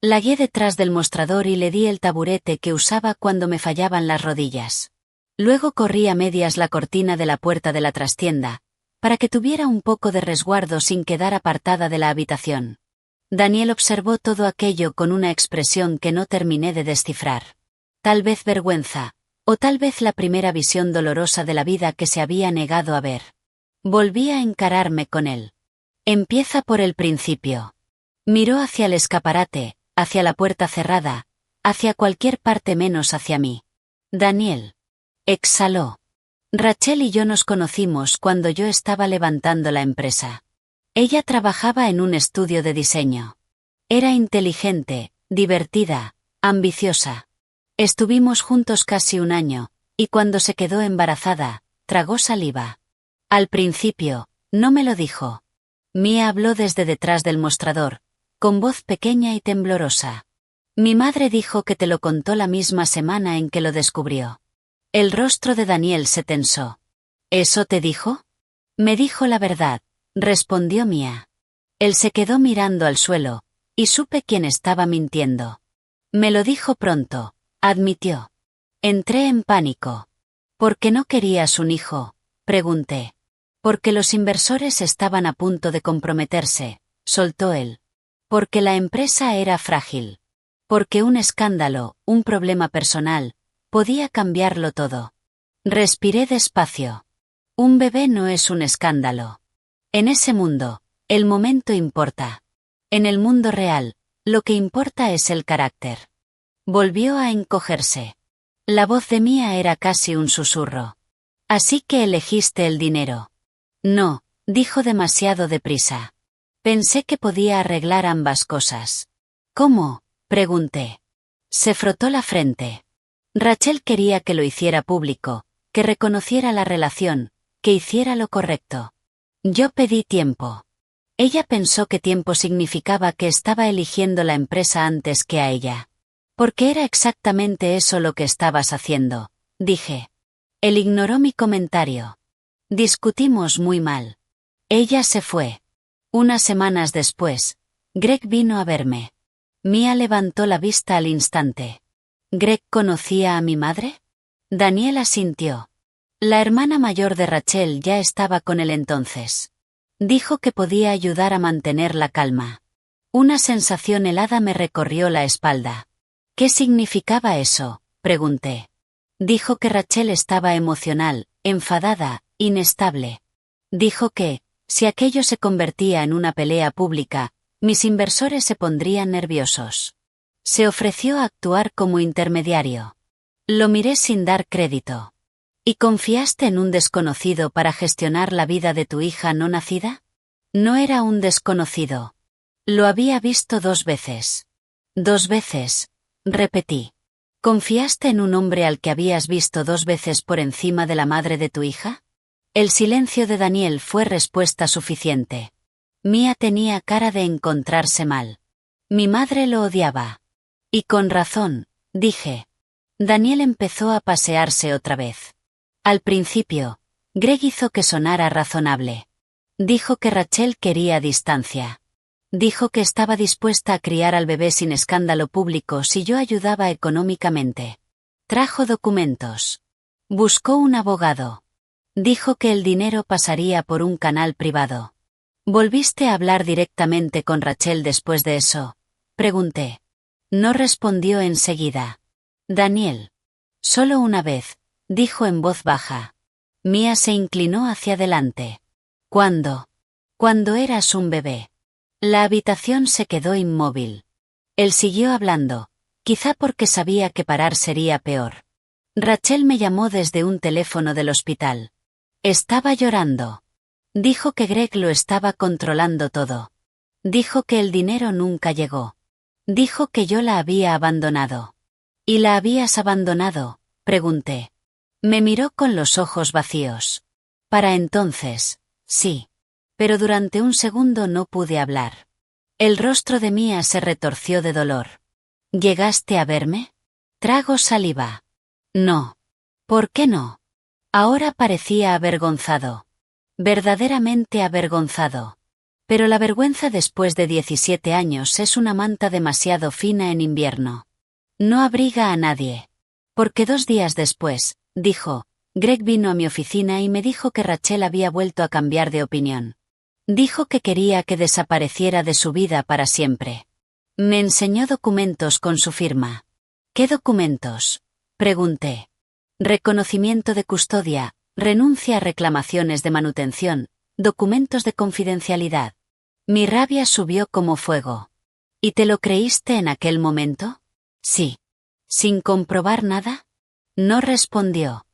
La guié detrás del mostrador y le di el taburete que usaba cuando me fallaban las rodillas. Luego corrí a medias la cortina de la puerta de la trastienda, para que tuviera un poco de resguardo sin quedar apartada de la habitación. Daniel observó todo aquello con una expresión que no terminé de descifrar. Tal vez vergüenza, o tal vez la primera visión dolorosa de la vida que se había negado a ver. Volví a encararme con él. Empieza por el principio. Miró hacia el escaparate, hacia la puerta cerrada, hacia cualquier parte menos hacia mí. Daniel. Exhaló. Rachel y yo nos conocimos cuando yo estaba levantando la empresa. Ella trabajaba en un estudio de diseño. Era inteligente, divertida, ambiciosa. Estuvimos juntos casi un año, y cuando se quedó embarazada, tragó saliva. Al principio, no me lo dijo. Mia habló desde detrás del mostrador, con voz pequeña y temblorosa. Mi madre dijo que te lo contó la misma semana en que lo descubrió. El rostro de Daniel se tensó. ¿Eso te dijo? Me dijo la verdad, respondió Mia. Él se quedó mirando al suelo, y supe quién estaba mintiendo. Me lo dijo pronto, admitió. Entré en pánico. ¿Por qué no querías un hijo?, pregunté. Porque los inversores estaban a punto de comprometerse, soltó él. Porque la empresa era frágil. Porque un escándalo, un problema personal, podía cambiarlo todo. Respiré despacio. Un bebé no es un escándalo. En ese mundo, el momento importa. En el mundo real, lo que importa es el carácter. Volvió a encogerse. La voz de Mia era casi un susurro. Así que elegiste el dinero. No, dijo demasiado deprisa. Pensé que podía arreglar ambas cosas. ¿Cómo?, pregunté. Se frotó la frente. Rachel quería que lo hiciera público, que reconociera la relación, que hiciera lo correcto. Yo pedí tiempo. Ella pensó que tiempo significaba que estaba eligiendo la empresa antes que a ella. Porque era exactamente eso lo que estabas haciendo, dije. Él ignoró mi comentario. Discutimos muy mal. Ella se fue. Unas semanas después, Greg vino a verme. Mia levantó la vista al instante. ¿Greg conocía a mi madre? Daniel asintió. La hermana mayor de Rachel ya estaba con él entonces. Dijo que podía ayudar a mantener la calma. Una sensación helada me recorrió la espalda. ¿Qué significaba eso?, pregunté. Dijo que Rachel estaba emocional, enfadada, inestable. Dijo que, si aquello se convertía en una pelea pública, mis inversores se pondrían nerviosos. Se ofreció a actuar como intermediario. Lo miré sin dar crédito. ¿Y confiaste en un desconocido para gestionar la vida de tu hija no nacida? No era un desconocido. Lo había visto 2 veces. 2 veces, repetí. ¿Confiaste en un hombre al que habías visto 2 veces por encima de la madre de tu hija? El silencio de Daniel fue respuesta suficiente. Mia tenía cara de encontrarse mal. Mi madre lo odiaba. Y con razón, dije. Daniel empezó a pasearse otra vez. Al principio, Greg hizo que sonara razonable. Dijo que Rachel quería distancia. Dijo que estaba dispuesta a criar al bebé sin escándalo público si yo ayudaba económicamente. Trajo documentos. Buscó un abogado. Dijo que el dinero pasaría por un canal privado. ¿Volviste a hablar directamente con Rachel después de eso? Pregunté. No respondió enseguida. Daniel. Solo una vez, dijo en voz baja. Mia se inclinó hacia adelante. ¿Cuándo? Cuando eras un bebé. La habitación se quedó inmóvil. Él siguió hablando, quizá porque sabía que parar sería peor. Rachel me llamó desde un teléfono del hospital. Estaba llorando. Dijo que Greg lo estaba controlando todo. Dijo que el dinero nunca llegó. Dijo que yo la había abandonado. ¿Y la habías abandonado? Pregunté. Me miró con los ojos vacíos. Para entonces, sí. Pero durante un segundo no pude hablar. El rostro de Mia se retorció de dolor. ¿Llegaste a verme? Trago saliva. No. ¿Por qué no? Ahora parecía avergonzado. Verdaderamente avergonzado. Pero la vergüenza después de 17 años es una manta demasiado fina en invierno. No abriga a nadie. Porque 2 días después, dijo, Greg vino a mi oficina y me dijo que Rachel había vuelto a cambiar de opinión. Dijo que quería que desapareciera de su vida para siempre. Me enseñó documentos con su firma. ¿Qué documentos? Pregunté. Reconocimiento de custodia, renuncia a reclamaciones de manutención, documentos de confidencialidad. Mi rabia subió como fuego. ¿Y te lo creíste en aquel momento? Sí. ¿Sin comprobar nada? No respondió.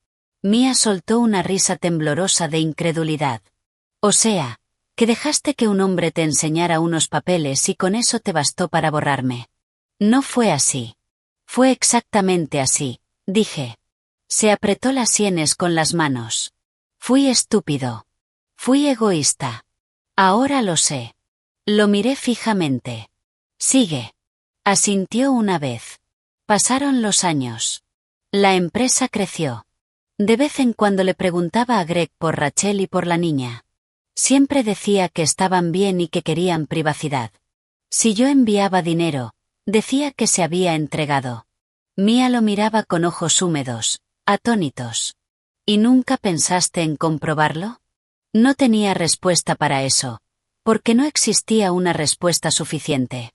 Mia soltó una risa temblorosa de incredulidad. O sea, que dejaste que un hombre te enseñara unos papeles y con eso te bastó para borrarme. No fue así. Fue exactamente así, dije. Se apretó las sienes con las manos. Fui estúpido. Fui egoísta. Ahora lo sé. Lo miré fijamente. Sigue. Asintió una vez. Pasaron los años. La empresa creció. De vez en cuando le preguntaba a Greg por Rachel y por la niña. Siempre decía que estaban bien y que querían privacidad. Si yo enviaba dinero, decía que se había entregado. Mia lo miraba con ojos húmedos, atónitos. ¿Y nunca pensaste en comprobarlo? No tenía respuesta para eso, porque no existía una respuesta suficiente.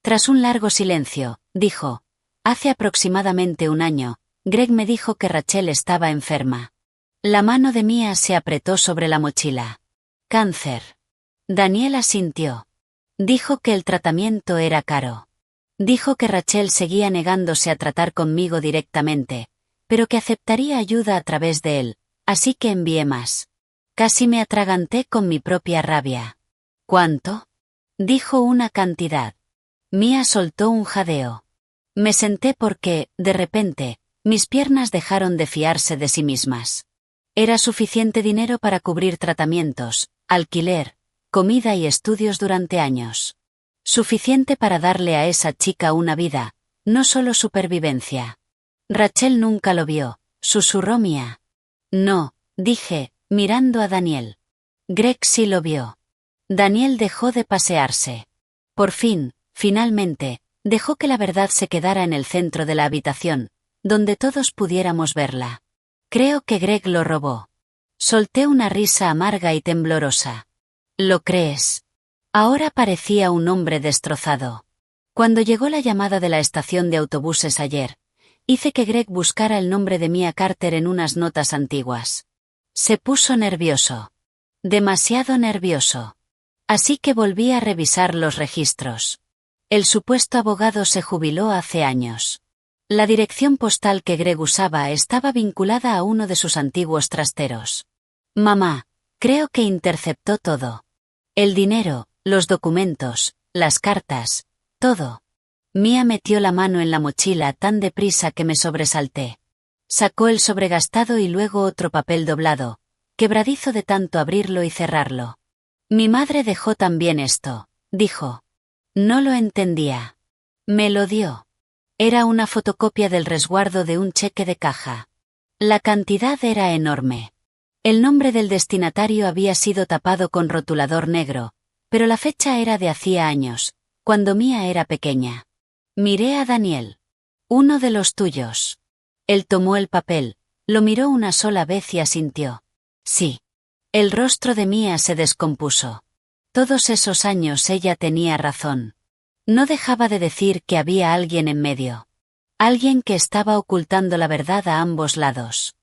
Tras un largo silencio, dijo, hace aproximadamente un año, Greg me dijo que Rachel estaba enferma. La mano de Mia se apretó sobre la mochila. Cáncer. Daniel asintió. Dijo que el tratamiento era caro. Dijo que Rachel seguía negándose a tratar conmigo directamente, pero que aceptaría ayuda a través de él, así que envié más. Casi me atraganté con mi propia rabia. ¿Cuánto? Dijo una cantidad. Mia soltó un jadeo. Me senté porque, de repente, mis piernas dejaron de fiarse de sí mismas. Era suficiente dinero para cubrir tratamientos, alquiler, comida y estudios durante años. Suficiente para darle a esa chica una vida, no solo supervivencia. Rachel nunca lo vio, susurró Mia. No, dije, mirando a Daniel. Greg sí lo vio. Daniel dejó de pasearse. Por fin, finalmente, dejó que la verdad se quedara en el centro de la habitación, donde todos pudiéramos verla. Creo que Greg lo robó. Solté una risa amarga y temblorosa. ¿Lo crees? Ahora parecía un hombre destrozado. Cuando llegó la llamada de la estación de autobuses ayer, hice que Greg buscara el nombre de Mia Carter en unas notas antiguas. Se puso nervioso. Demasiado nervioso. Así que volví a revisar los registros. El supuesto abogado se jubiló hace años. La dirección postal que Greg usaba estaba vinculada a uno de sus antiguos trasteros. Mamá, creo que interceptó todo. El dinero, los documentos, las cartas, todo. Mia metió la mano en la mochila tan deprisa que me sobresalté. Sacó el sobregastado y luego otro papel doblado, quebradizo de tanto abrirlo y cerrarlo. Mi madre dejó también esto, dijo. No lo entendía. Me lo dio. Era una fotocopia del resguardo de un cheque de caja. La cantidad era enorme. El nombre del destinatario había sido tapado con rotulador negro, pero la fecha era de hacía años, cuando Mia era pequeña. Miré a Daniel. Uno de los tuyos. Él tomó el papel, Lo miró una sola vez y asintió. Sí. El rostro de Mia se descompuso. Todos esos años ella tenía razón. No dejaba de decir que había alguien en medio. Alguien que estaba ocultando la verdad a ambos lados.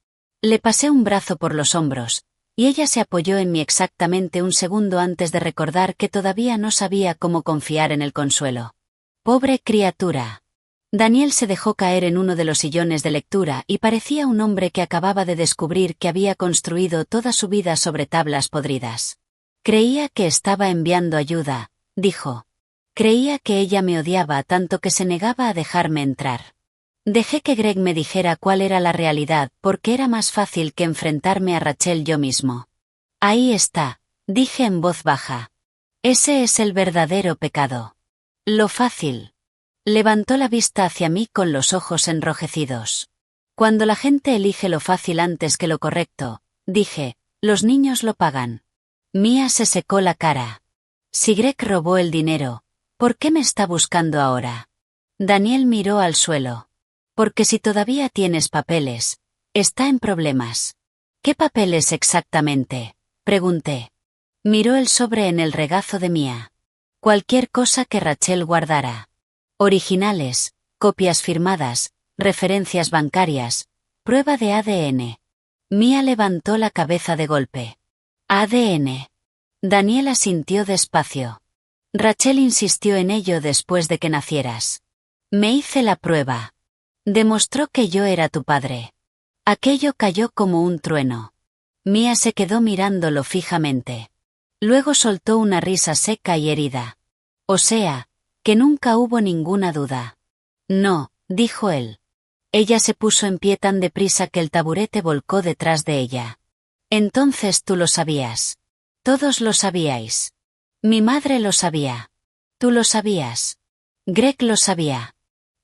Le pasé un brazo por los hombros, y ella se apoyó en mí exactamente un segundo antes de recordar que todavía no sabía cómo confiar en el consuelo. Pobre criatura. Daniel se dejó caer en uno de los sillones de lectura y parecía un hombre que acababa de descubrir que había construido toda su vida sobre tablas podridas. Creía que estaba enviando ayuda, dijo. Creía que ella me odiaba tanto que se negaba a dejarme entrar. Dejé que Greg me dijera cuál era la realidad porque era más fácil que enfrentarme a Rachel yo mismo. Ahí está, dije en voz baja. Ese es el verdadero pecado. Lo fácil. Levantó la vista hacia mí con los ojos enrojecidos. Cuando la gente elige lo fácil antes que lo correcto, dije, los niños lo pagan. Mia se secó la cara. Si Greg robó el dinero, ¿por qué me está buscando ahora? Daniel miró al suelo. Porque si todavía tienes papeles, está en problemas. ¿Qué papeles exactamente? Pregunté. Miró el sobre en el regazo de Mia. Cualquier cosa que Rachel guardara. Originales, copias firmadas, referencias bancarias, prueba de ADN. Mia levantó la cabeza de golpe. ADN. Daniel asintió despacio. Rachel insistió en ello después de que nacieras. Me hice la prueba. Demostró que yo era tu padre. Aquello cayó como un trueno. Mia se quedó mirándolo fijamente. Luego soltó una risa seca y herida. O sea, que nunca hubo ninguna duda. No, dijo él. Ella se puso en pie tan deprisa que el taburete volcó detrás de ella. Entonces tú lo sabías. Todos lo sabíais. Mi madre lo sabía. Tú lo sabías. Greg lo sabía.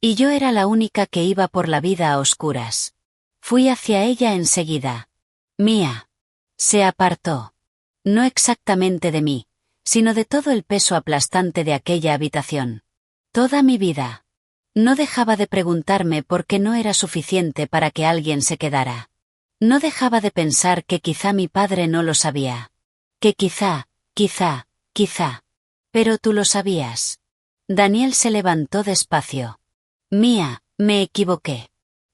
Y yo era la única que iba por la vida a oscuras. Fui hacia ella enseguida. Mia. Se apartó. No exactamente de mí, sino de todo el peso aplastante de aquella habitación. Toda mi vida. No dejaba de preguntarme por qué no era suficiente para que alguien se quedara. No dejaba de pensar que quizá mi padre no lo sabía. Que quizá. Pero tú lo sabías. Daniel se levantó despacio. Mia, me equivoqué.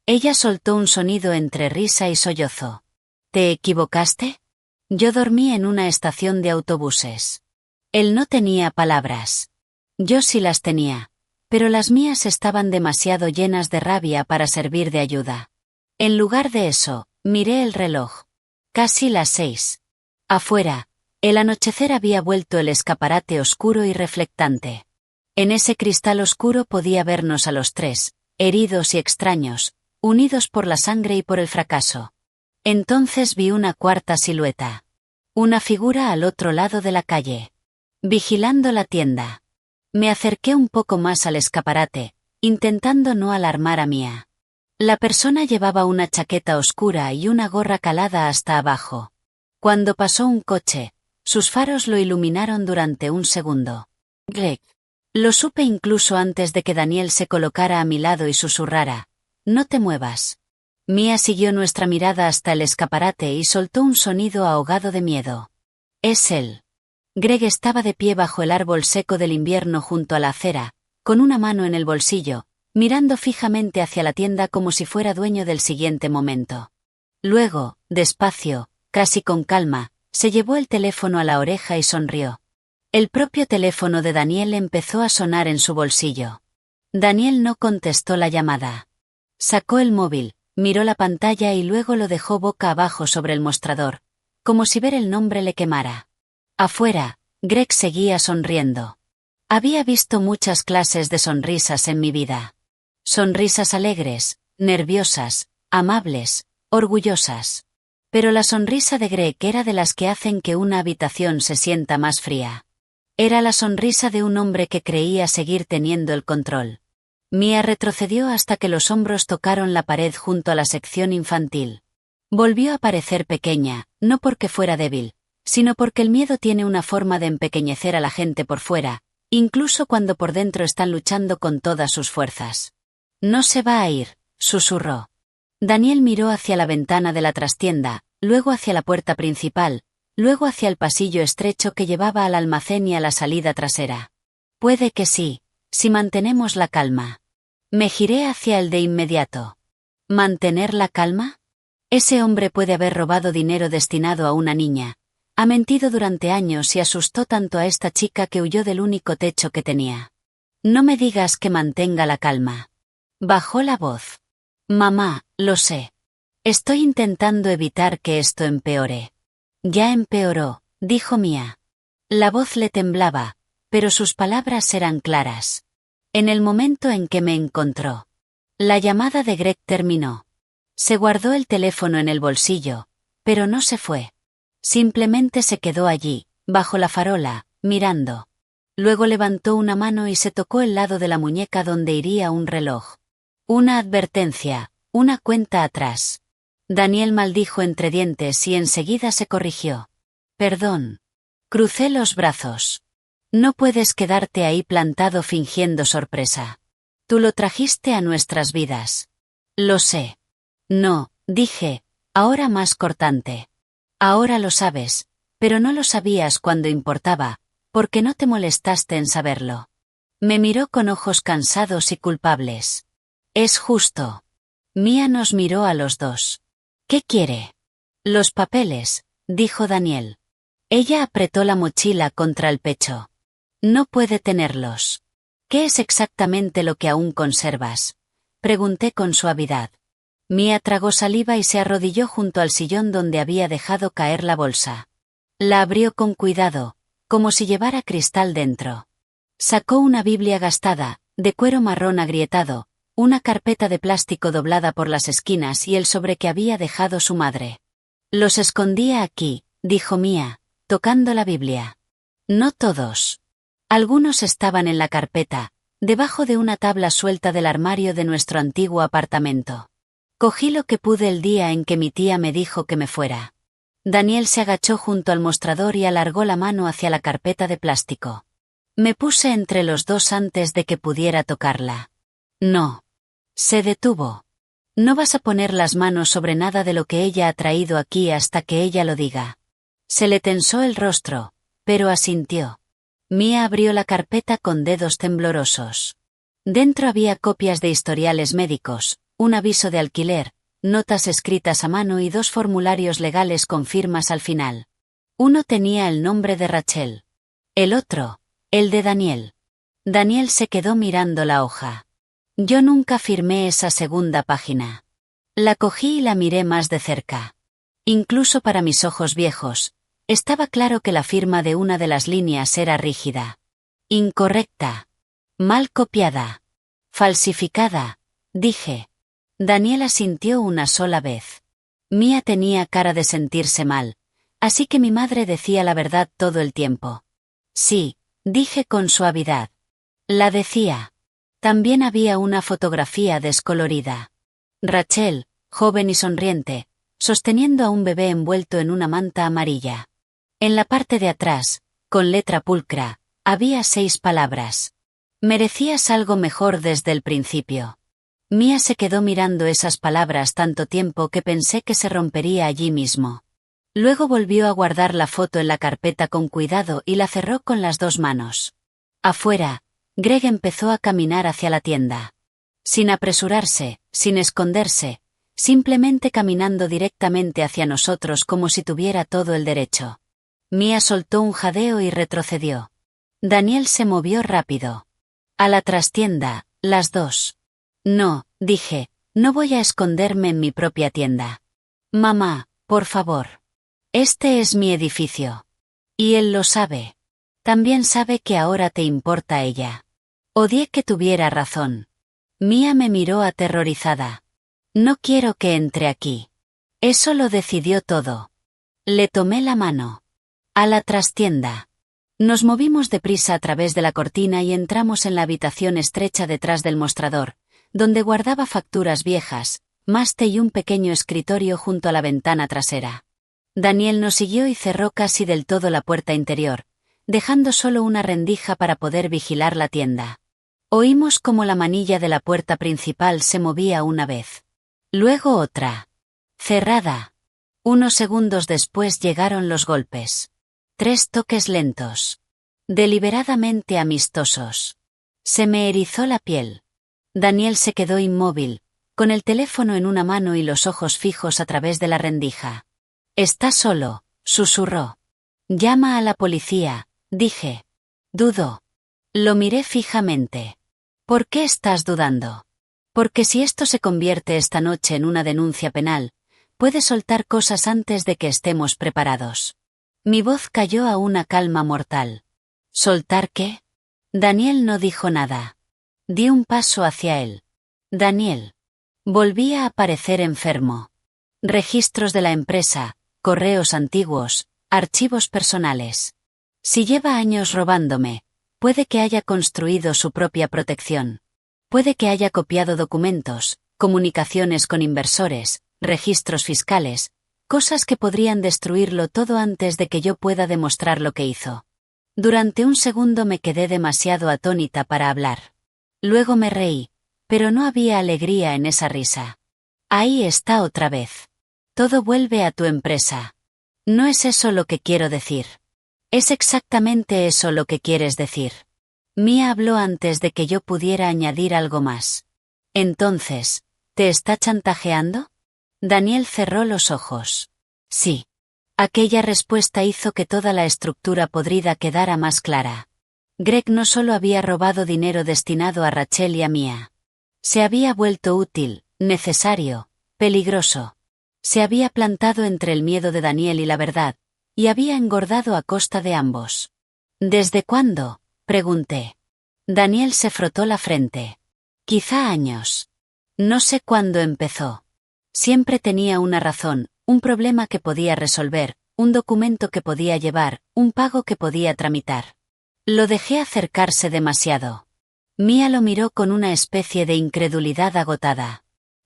Ella soltó un sonido entre risa y sollozo. ¿Te equivocaste? Yo dormí en una estación de autobuses. Él no tenía palabras. Yo sí las tenía, pero las mías estaban demasiado llenas de rabia para servir de ayuda. En lugar de eso, miré el reloj. Casi las 6. Afuera, el anochecer había vuelto el escaparate oscuro y reflectante. En ese cristal oscuro podía vernos a los tres, heridos y extraños, unidos por la sangre y por el fracaso. Entonces vi una cuarta silueta. Una figura al otro lado de la calle. Vigilando la tienda. Me acerqué un poco más al escaparate, intentando no alarmar a Mia. La persona llevaba una chaqueta oscura y una gorra calada hasta abajo. Cuando pasó un coche, sus faros lo iluminaron durante un segundo. Greg. Lo supe incluso antes de que Daniel se colocara a mi lado y susurrara. No te muevas. Mia siguió nuestra mirada hasta el escaparate y soltó un sonido ahogado de miedo. Es él. Greg estaba de pie bajo el árbol seco del invierno junto a la acera, con una mano en el bolsillo, mirando fijamente hacia la tienda como si fuera dueño del siguiente momento. Luego, despacio, casi con calma, se llevó el teléfono a la oreja y sonrió. El propio teléfono de Daniel empezó a sonar en su bolsillo. Daniel no contestó la llamada. Sacó el móvil, miró la pantalla y luego lo dejó boca abajo sobre el mostrador, como si ver el nombre le quemara. Afuera, Greg seguía sonriendo. Había visto muchas clases de sonrisas en mi vida. Sonrisas alegres, nerviosas, amables, orgullosas. Pero la sonrisa de Greg era de las que hacen que una habitación se sienta más fría. Era la sonrisa de un hombre que creía seguir teniendo el control. Mia retrocedió hasta que los hombros tocaron la pared junto a la sección infantil. Volvió a parecer pequeña, no porque fuera débil, sino porque el miedo tiene una forma de empequeñecer a la gente por fuera, incluso cuando por dentro están luchando con todas sus fuerzas. No se va a ir, susurró. Daniel miró hacia la ventana de la trastienda, luego hacia la puerta principal, luego hacia el pasillo estrecho que llevaba al almacén y a la salida trasera. Puede que sí, si mantenemos la calma. Me giré hacia él de inmediato. ¿Mantener la calma? Ese hombre puede haber robado dinero destinado a una niña. Ha mentido durante años y asustó tanto a esta chica que huyó del único techo que tenía. No me digas que mantenga la calma. Bajó la voz. Mamá, lo sé. Estoy intentando evitar que esto empeore. Ya empeoró, dijo Mia. La voz le temblaba, pero sus palabras eran claras. En el momento en que me encontró. La llamada de Greg terminó. Se guardó el teléfono en el bolsillo, pero no se fue. Simplemente se quedó allí, bajo la farola, mirando. Luego levantó una mano y se tocó el lado de la muñeca donde iría un reloj. Una advertencia, una cuenta atrás. Daniel maldijo entre dientes y enseguida se corrigió. Perdón. Crucé los brazos. No puedes quedarte ahí plantado fingiendo sorpresa. Tú lo trajiste a nuestras vidas. Lo sé. No, dije, ahora más cortante. Ahora lo sabes, pero no lo sabías cuando importaba, porque no te molestaste en saberlo. Me miró con ojos cansados y culpables. Es justo. Mia nos miró a los dos. ¿Qué quiere? Los papeles, dijo Daniel. Ella apretó la mochila contra el pecho. No puede tenerlos. ¿Qué es exactamente lo que aún conservas? Pregunté con suavidad. Mia tragó saliva y se arrodilló junto al sillón donde había dejado caer la bolsa. La abrió con cuidado, como si llevara cristal dentro. Sacó una Biblia gastada, de cuero marrón agrietado, una carpeta de plástico doblada por las esquinas y el sobre que había dejado su madre. Los escondía aquí, dijo Mia, tocando la Biblia. No todos. Algunos estaban en la carpeta, debajo de una tabla suelta del armario de nuestro antiguo apartamento. Cogí lo que pude el día en que mi tía me dijo que me fuera. Daniel se agachó junto al mostrador y alargó la mano hacia la carpeta de plástico. Me puse entre los dos antes de que pudiera tocarla. No. Se detuvo. No vas a poner las manos sobre nada de lo que ella ha traído aquí hasta que ella lo diga. Se le tensó el rostro, pero asintió. Mia abrió la carpeta con dedos temblorosos. Dentro había copias de historiales médicos, un aviso de alquiler, notas escritas a mano y dos formularios legales con firmas al final. Uno tenía el nombre de Rachel. El otro, el de Daniel. Daniel se quedó mirando la hoja. Yo nunca firmé esa segunda página. La cogí y la miré más de cerca. Incluso para mis ojos viejos, estaba claro que la firma de una de las líneas era rígida. Incorrecta. Mal copiada. Falsificada, dije. Daniel asintió una sola vez. Mia tenía cara de sentirse mal, así que mi madre decía la verdad todo el tiempo. Sí, dije con suavidad. La decía. También había una fotografía descolorida. Rachel, joven y sonriente, sosteniendo a un bebé envuelto en una manta amarilla. En la parte de atrás, con letra pulcra, había 6 palabras. Merecías algo mejor desde el principio. Mia se quedó mirando esas palabras tanto tiempo que pensé que se rompería allí mismo. Luego volvió a guardar la foto en la carpeta con cuidado y la cerró con las 2 manos. Afuera, Greg empezó a caminar hacia la tienda. Sin apresurarse, sin esconderse, simplemente caminando directamente hacia nosotros como si tuviera todo el derecho. Mia soltó un jadeo y retrocedió. Daniel se movió rápido. A la trastienda, las 2. No, dije, no voy a esconderme en mi propia tienda. Mamá, por favor. Este es mi edificio. Y él lo sabe. También sabe que ahora te importa ella. Odié que tuviera razón. Mia me miró aterrorizada. No quiero que entre aquí. Eso lo decidió todo. Le tomé la mano. A la trastienda. Nos movimos deprisa a través de la cortina y entramos en la habitación estrecha detrás del mostrador, donde guardaba facturas viejas, más té y un pequeño escritorio junto a la ventana trasera. Daniel nos siguió y cerró casi del todo la puerta interior, dejando solo una rendija para poder vigilar la tienda. Oímos cómo la manilla de la puerta principal se movía una vez. Luego otra. Cerrada. Unos segundos después llegaron los golpes. 3 toques lentos. Deliberadamente amistosos. Se me erizó la piel. Daniel se quedó inmóvil, con el teléfono en una mano y los ojos fijos a través de la rendija. «Está solo», susurró. «Llama a la policía», dije. Dudó. Lo miré fijamente. «¿Por qué estás dudando?» «Porque si esto se convierte esta noche en una denuncia penal, puede soltar cosas antes de que estemos preparados». Mi voz cayó a una calma mortal. ¿Soltar qué? Daniel no dijo nada. Di un paso hacia él. Daniel. Volvía a parecer enfermo. Registros de la empresa, correos antiguos, archivos personales. Si lleva años robándome, puede que haya construido su propia protección. Puede que haya copiado documentos, comunicaciones con inversores, registros fiscales, cosas que podrían destruirlo todo antes de que yo pueda demostrar lo que hizo. Durante un segundo me quedé demasiado atónita para hablar. Luego me reí, pero no había alegría en esa risa. Ahí está otra vez. Todo vuelve a tu empresa. No es eso lo que quiero decir. Es exactamente eso lo que quieres decir. Mia habló antes de que yo pudiera añadir algo más. Entonces, ¿te está chantajeando? Daniel cerró los ojos. Sí. Aquella respuesta hizo que toda la estructura podrida quedara más clara. Greg no solo había robado dinero destinado a Rachel y a Mia. Se había vuelto útil, necesario, peligroso. Se había plantado entre el miedo de Daniel y la verdad, y había engordado a costa de ambos. ¿Desde cuándo?, pregunté. Daniel se frotó la frente. Quizá años. No sé cuándo empezó. Siempre tenía una razón, un problema que podía resolver, un documento que podía llevar, un pago que podía tramitar. Lo dejé acercarse demasiado. Mia lo miró con una especie de incredulidad agotada.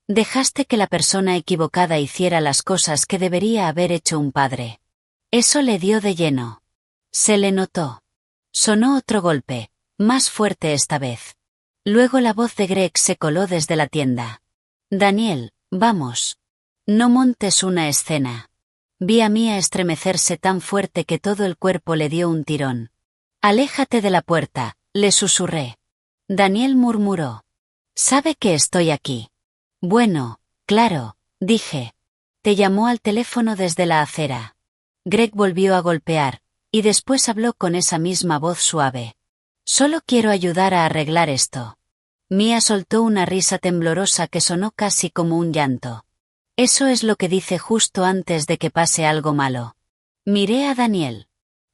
Dejaste que la persona equivocada hiciera las cosas que debería haber hecho un padre. Eso le dio de lleno. Se le notó. Sonó otro golpe, más fuerte esta vez. Luego la voz de Greg se coló desde la tienda. Daniel, vamos. No montes una escena. Vi a Mia estremecerse tan fuerte que todo el cuerpo le dio un tirón. Aléjate de la puerta, le susurré. Daniel murmuró. Sabe que estoy aquí. Bueno, claro, dije. Te llamó al teléfono desde la acera. Greg volvió a golpear, y después habló con esa misma voz suave. Solo quiero ayudar a arreglar esto. Mia soltó una risa temblorosa que sonó casi como un llanto. Eso es lo que dice justo antes de que pase algo malo. Miré a Daniel.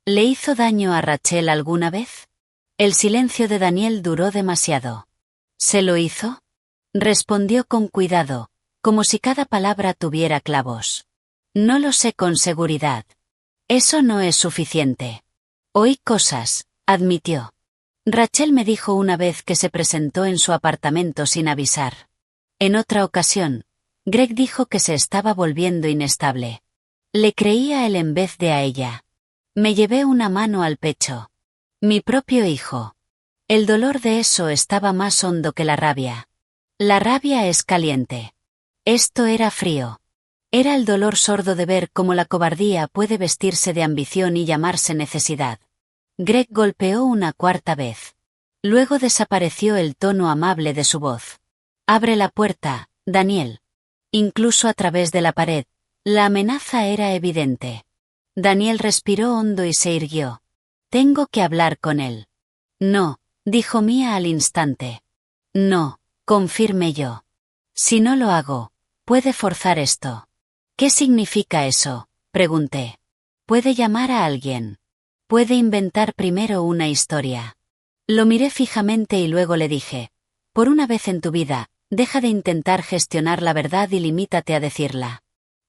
¿Le hizo daño a Rachel alguna vez? El silencio de Daniel duró demasiado. ¿Se lo hizo? Respondió con cuidado, como si cada palabra tuviera clavos. No lo sé con seguridad. Eso no es suficiente. Oí cosas, admitió. Rachel me dijo una vez que se presentó en su apartamento sin avisar. En otra ocasión, Greg dijo que se estaba volviendo inestable. Le creí a él en vez de a ella. Me llevé una mano al pecho. Mi propio hijo. El dolor de eso estaba más hondo que la rabia. La rabia es caliente. Esto era frío. Era el dolor sordo de ver cómo la cobardía puede vestirse de ambición y llamarse necesidad. Greg golpeó una cuarta vez. Luego desapareció el tono amable de su voz. Abre la puerta, Daniel. Incluso a través de la pared, la amenaza era evidente. Daniel respiró hondo y se irguió. Tengo que hablar con él. No, dijo Mia al instante. No, confirmé yo. Si no lo hago, puede forzar esto. ¿Qué significa eso?, pregunté. Puede llamar a alguien. Puede inventar primero una historia. Lo miré fijamente y luego le dije, por una vez en tu vida, deja de intentar gestionar la verdad y limítate a decirla.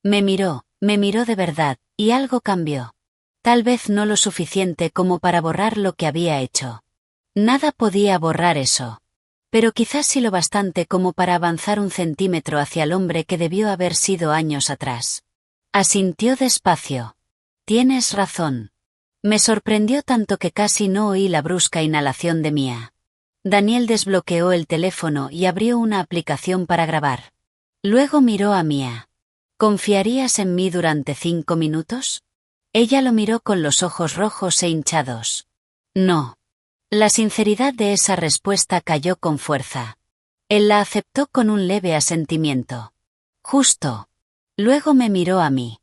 Me miró de verdad, y algo cambió. Tal vez no lo suficiente como para borrar lo que había hecho. Nada podía borrar eso. Pero quizás sí lo bastante como para avanzar un centímetro hacia el hombre que debió haber sido años atrás. Asintió despacio. Tienes razón. Me sorprendió tanto que casi no oí la brusca inhalación de Mia. Daniel desbloqueó el teléfono y abrió una aplicación para grabar. Luego miró a Mia. ¿Confiarías en mí durante 5 minutos? Ella lo miró con los ojos rojos e hinchados. No. La sinceridad de esa respuesta cayó con fuerza. Él la aceptó con un leve asentimiento. Justo. Luego me miró a mí.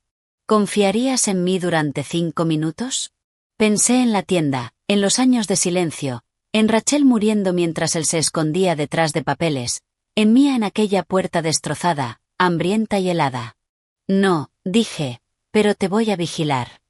¿Confiarías en mí durante 5 minutos? Pensé en la tienda, en los años de silencio, en Rachel muriendo mientras él se escondía detrás de papeles, en Mia en aquella puerta destrozada, hambrienta y helada. No, dije, pero te voy a vigilar.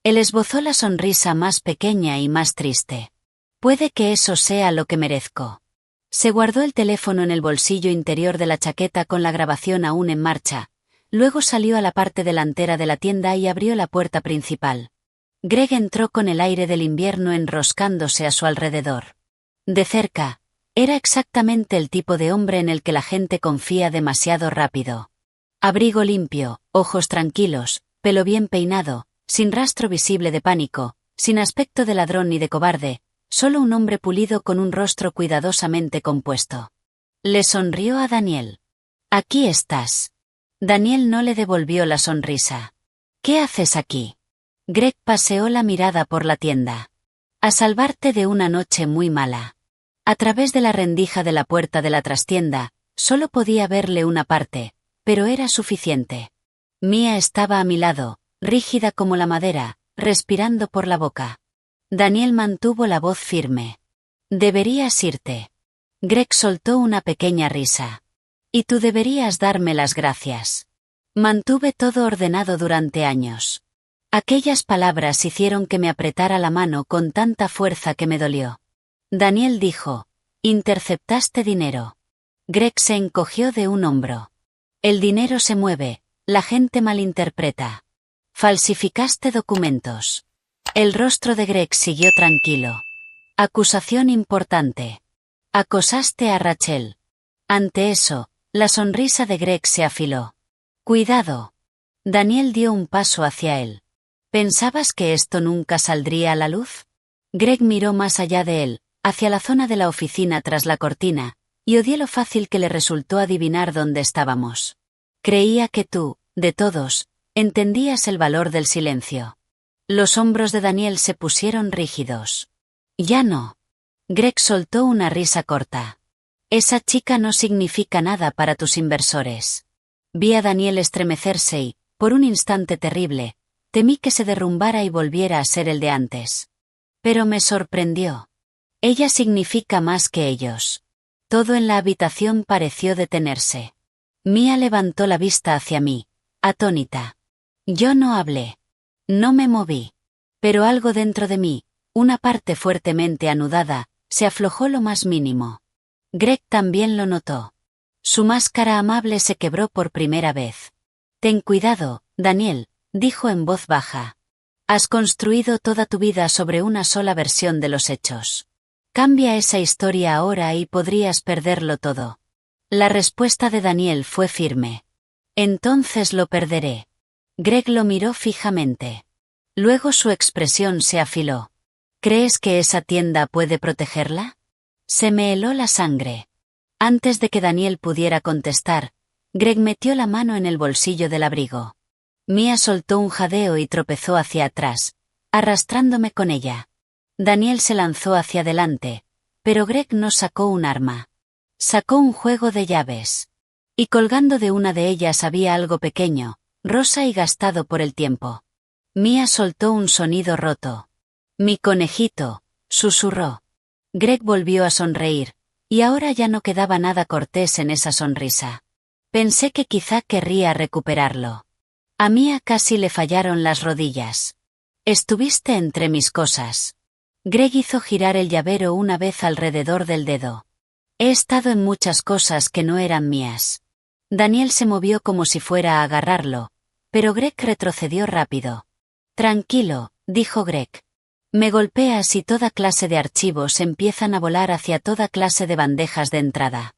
Él esbozó la sonrisa más pequeña y más triste. Puede que eso sea lo que merezco. Se guardó el teléfono en el bolsillo interior de la chaqueta con la grabación aún en marcha. Luego salió a la parte delantera de la tienda y abrió la puerta principal. Greg entró con el aire del invierno enroscándose a su alrededor. De cerca, era exactamente el tipo de hombre en el que la gente confía demasiado rápido. Abrigo limpio, ojos tranquilos, pelo bien peinado, sin rastro visible de pánico, sin aspecto de ladrón ni de cobarde, solo un hombre pulido con un rostro cuidadosamente compuesto. Le sonrió a Daniel. «Aquí estás». Daniel no le devolvió la sonrisa. «¿Qué haces aquí?» Greg paseó la mirada por la tienda. «A salvarte de una noche muy mala». A través de la rendija de la puerta de la trastienda, solo podía verle una parte, pero era suficiente. Mia estaba a mi lado, rígida como la madera, respirando por la boca. Daniel mantuvo la voz firme. «Deberías irte». Greg soltó una pequeña risa. «Y tú deberías darme las gracias». Mantuve todo ordenado durante años. Aquellas palabras hicieron que me apretara la mano con tanta fuerza que me dolió. Daniel dijo: «Interceptaste dinero». Greg se encogió de un hombro. «El dinero se mueve, la gente malinterpreta». «Falsificaste documentos». El rostro de Greg siguió tranquilo. «Acusación importante». «Acosaste a Rachel». Ante eso, la sonrisa de Greg se afiló. «Cuidado». Daniel dio un paso hacia él. «¿Pensabas que esto nunca saldría a la luz?» Greg miró más allá de él, hacia la zona de la oficina tras la cortina, y odié lo fácil que le resultó adivinar dónde estábamos. Creía que tú, de todos, entendías el valor del silencio. Los hombros de Daniel se pusieron rígidos. «Ya no». Greg soltó una risa corta. «Esa chica no significa nada para tus inversores». Vi a Daniel estremecerse y, por un instante terrible, temí que se derrumbara y volviera a ser el de antes. Pero me sorprendió. Ella significa más que ellos. Todo en la habitación pareció detenerse. Mia levantó la vista hacia mí, atónita. Yo no hablé. No me moví. Pero algo dentro de mí, una parte fuertemente anudada, se aflojó lo más mínimo. Greg también lo notó. Su máscara amable se quebró por primera vez. «Ten cuidado, Daniel», dijo en voz baja. «Has construido toda tu vida sobre una sola versión de los hechos. Cambia esa historia ahora y podrías perderlo todo». La respuesta de Daniel fue firme. «Entonces lo perderé». Greg lo miró fijamente. Luego su expresión se afiló. «¿Crees que esa tienda puede protegerla?» Se me heló la sangre. Antes de que Daniel pudiera contestar, Greg metió la mano en el bolsillo del abrigo. Mia soltó un jadeo y tropezó hacia atrás, arrastrándome con ella. Daniel se lanzó hacia adelante, pero Greg no sacó un arma. Sacó un juego de llaves. Y colgando de una de ellas había algo pequeño, rosa y gastado por el tiempo. Mia soltó un sonido roto. «Mi conejito», susurró. Greg volvió a sonreír, y ahora ya no quedaba nada cortés en esa sonrisa. Pensé que quizá querría recuperarlo. A Mia casi le fallaron las rodillas. «Estuviste entre mis cosas». Greg hizo girar el llavero una vez alrededor del dedo. «He estado en muchas cosas que no eran mías». Daniel se movió como si fuera a agarrarlo, pero Greg retrocedió rápido. «Tranquilo», dijo Greg. «Me golpeas y toda clase de archivos empiezan a volar hacia toda clase de bandejas de entrada».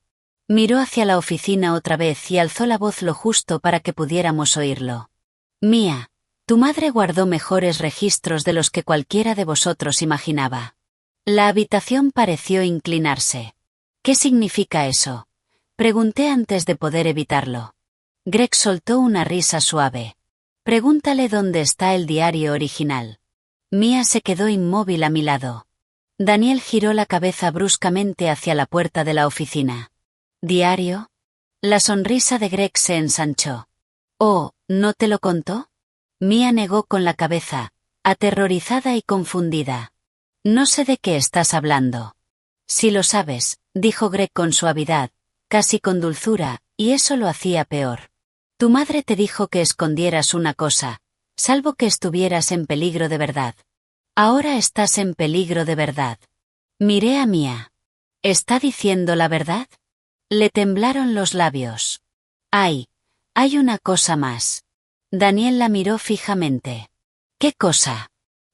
Miró hacia la oficina otra vez y alzó la voz lo justo para que pudiéramos oírlo. «Mia, tu madre guardó mejores registros de los que cualquiera de vosotros imaginaba». La habitación pareció inclinarse. «¿Qué significa eso?», pregunté antes de poder evitarlo. Greg soltó una risa suave. Pregúntale dónde está el diario original. Mia se quedó inmóvil a mi lado. Daniel giró la cabeza bruscamente hacia la puerta de la oficina. ¿Diario? La sonrisa de Greg se ensanchó. Oh, ¿no te lo contó? Mia negó con la cabeza, aterrorizada y confundida. No sé de qué estás hablando. Si lo sabes, dijo Greg con suavidad, casi con dulzura, y eso lo hacía peor. Tu madre te dijo que escondieras una cosa, salvo que estuvieras en peligro de verdad. Ahora estás en peligro de verdad. Miré a Mia. ¿Está diciendo la verdad? Le temblaron los labios. Ay, hay una cosa más. Daniel la miró fijamente. ¿Qué cosa?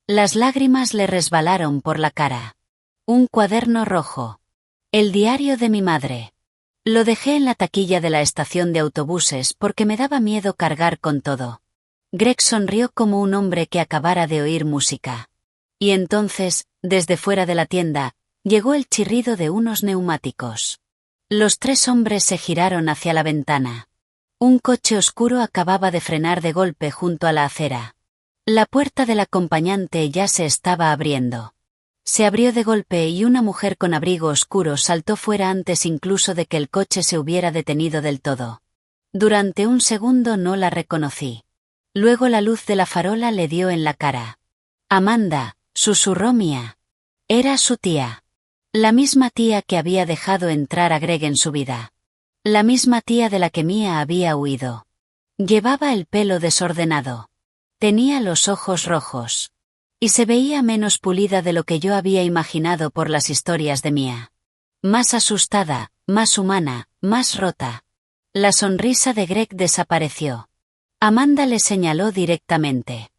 Las lágrimas le resbalaron por la cara. Un cuaderno rojo. El diario de mi madre. Lo dejé en la taquilla de la estación de autobuses porque me daba miedo cargar con todo. Greg sonrió como un hombre que acabara de oír música. Y entonces, desde fuera de la tienda, llegó el chirrido de unos neumáticos. Los tres hombres se giraron hacia la ventana. Un coche oscuro acababa de frenar de golpe junto a la acera. La puerta del acompañante ya se estaba abriendo. Se abrió de golpe y una mujer con abrigo oscuro saltó fuera antes incluso de que el coche se hubiera detenido del todo. Durante un segundo no la reconocí. Luego la luz de la farola le dio en la cara. Amanda, susurró Mia. Era su tía. La misma tía que había dejado entrar a Greg en su vida. La misma tía de la que Mia había huido. Llevaba el pelo desordenado. Tenía los ojos rojos. Y se veía menos pulida de lo que yo había imaginado por las historias de Mia. Más asustada, más humana, más rota. La sonrisa de Greg desapareció. Amanda le señaló directamente.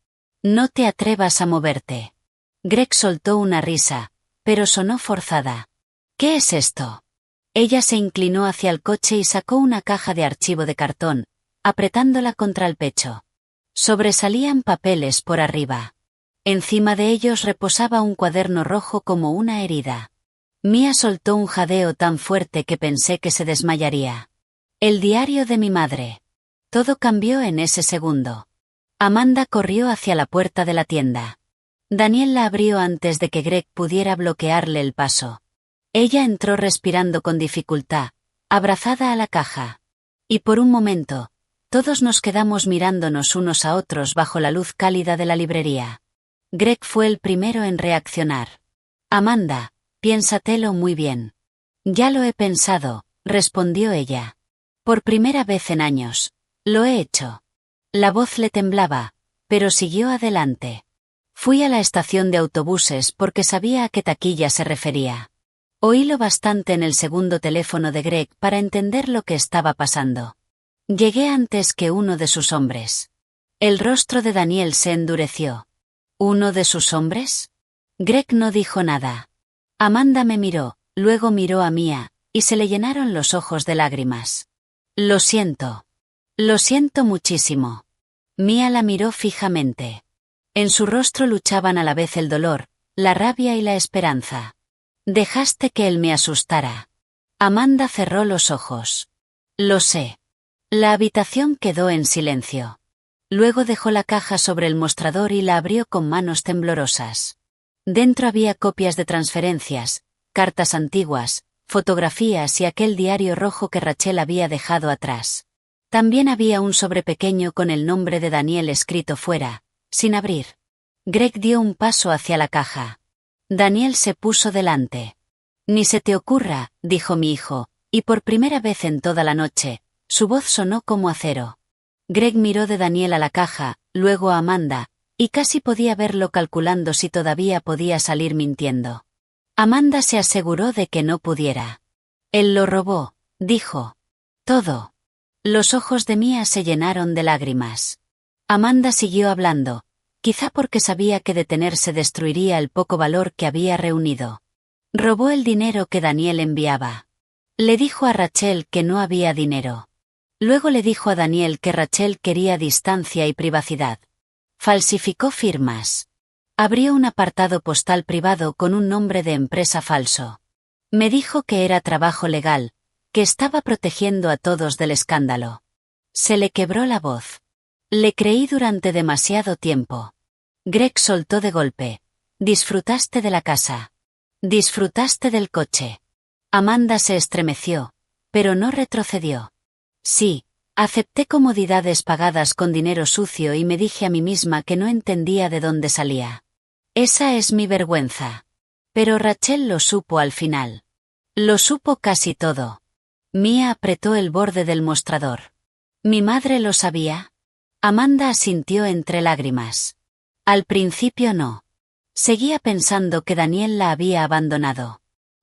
No te atrevas a moverte. Greg soltó una risa, pero sonó forzada. ¿Qué es esto? Ella se inclinó hacia el coche y sacó una caja de archivo de cartón, apretándola contra el pecho. Sobresalían papeles por arriba. Encima de ellos reposaba un cuaderno rojo como una herida. Mia soltó un jadeo tan fuerte que pensé que se desmayaría. El diario de mi madre. Todo cambió en ese segundo. Amanda corrió hacia la puerta de la tienda. Daniel la abrió antes de que Greg pudiera bloquearle el paso. Ella entró respirando con dificultad, abrazada a la caja. Y por un momento, todos nos quedamos mirándonos unos a otros bajo la luz cálida de la librería. Greg fue el primero en reaccionar. Amanda, piénsatelo muy bien. Ya lo he pensado, respondió ella. Por primera vez en años, lo he hecho. La voz le temblaba, pero siguió adelante. Fui a la estación de autobuses porque sabía a qué taquilla se refería. Oí lo bastante en el segundo teléfono de Greg para entender lo que estaba pasando. Llegué antes que uno de sus hombres. El rostro de Daniel se endureció. ¿Uno de sus hombres? Greg no dijo nada. Amanda me miró, luego miró a Mia, y se le llenaron los ojos de lágrimas. Lo siento. Lo siento muchísimo. Mia la miró fijamente. En su rostro luchaban a la vez el dolor, la rabia y la esperanza. Dejaste que él me asustara. Amanda cerró los ojos. Lo sé. La habitación quedó en silencio. Luego dejó la caja sobre el mostrador y la abrió con manos temblorosas. Dentro había copias de transferencias, cartas antiguas, fotografías y aquel diario rojo que Rachel había dejado atrás. También había un sobre pequeño con el nombre de Daniel escrito fuera, sin abrir. Greg dio un paso hacia la caja. Daniel se puso delante. Ni se te ocurra, dijo mi hijo, y por primera vez en toda la noche, su voz sonó como acero. Greg miró de Daniel a la caja, luego a Amanda, y casi podía verlo calculando si todavía podía salir mintiendo. Amanda se aseguró de que no pudiera. Él lo robó, dijo. Todo. Los ojos de Mia se llenaron de lágrimas. Amanda siguió hablando, quizá porque sabía que detenerse destruiría el poco valor que había reunido. Robó el dinero que Daniel enviaba. Le dijo a Rachel que no había dinero. Luego le dijo a Daniel que Rachel quería distancia y privacidad. Falsificó firmas. Abrió un apartado postal privado con un nombre de empresa falso. Me dijo que era trabajo legal, que estaba protegiendo a todos del escándalo. Se le quebró la voz. Le creí durante demasiado tiempo. Greg soltó de golpe. Disfrutaste de la casa. Disfrutaste del coche. Amanda se estremeció, pero no retrocedió. Sí, acepté comodidades pagadas con dinero sucio y me dije a mí misma que no entendía de dónde salía. Esa es mi vergüenza. Pero Rachel lo supo al final. Lo supo casi todo. Mia apretó el borde del mostrador. ¿Mi madre lo sabía? Amanda asintió entre lágrimas. Al principio no. Seguía pensando que Daniel la había abandonado.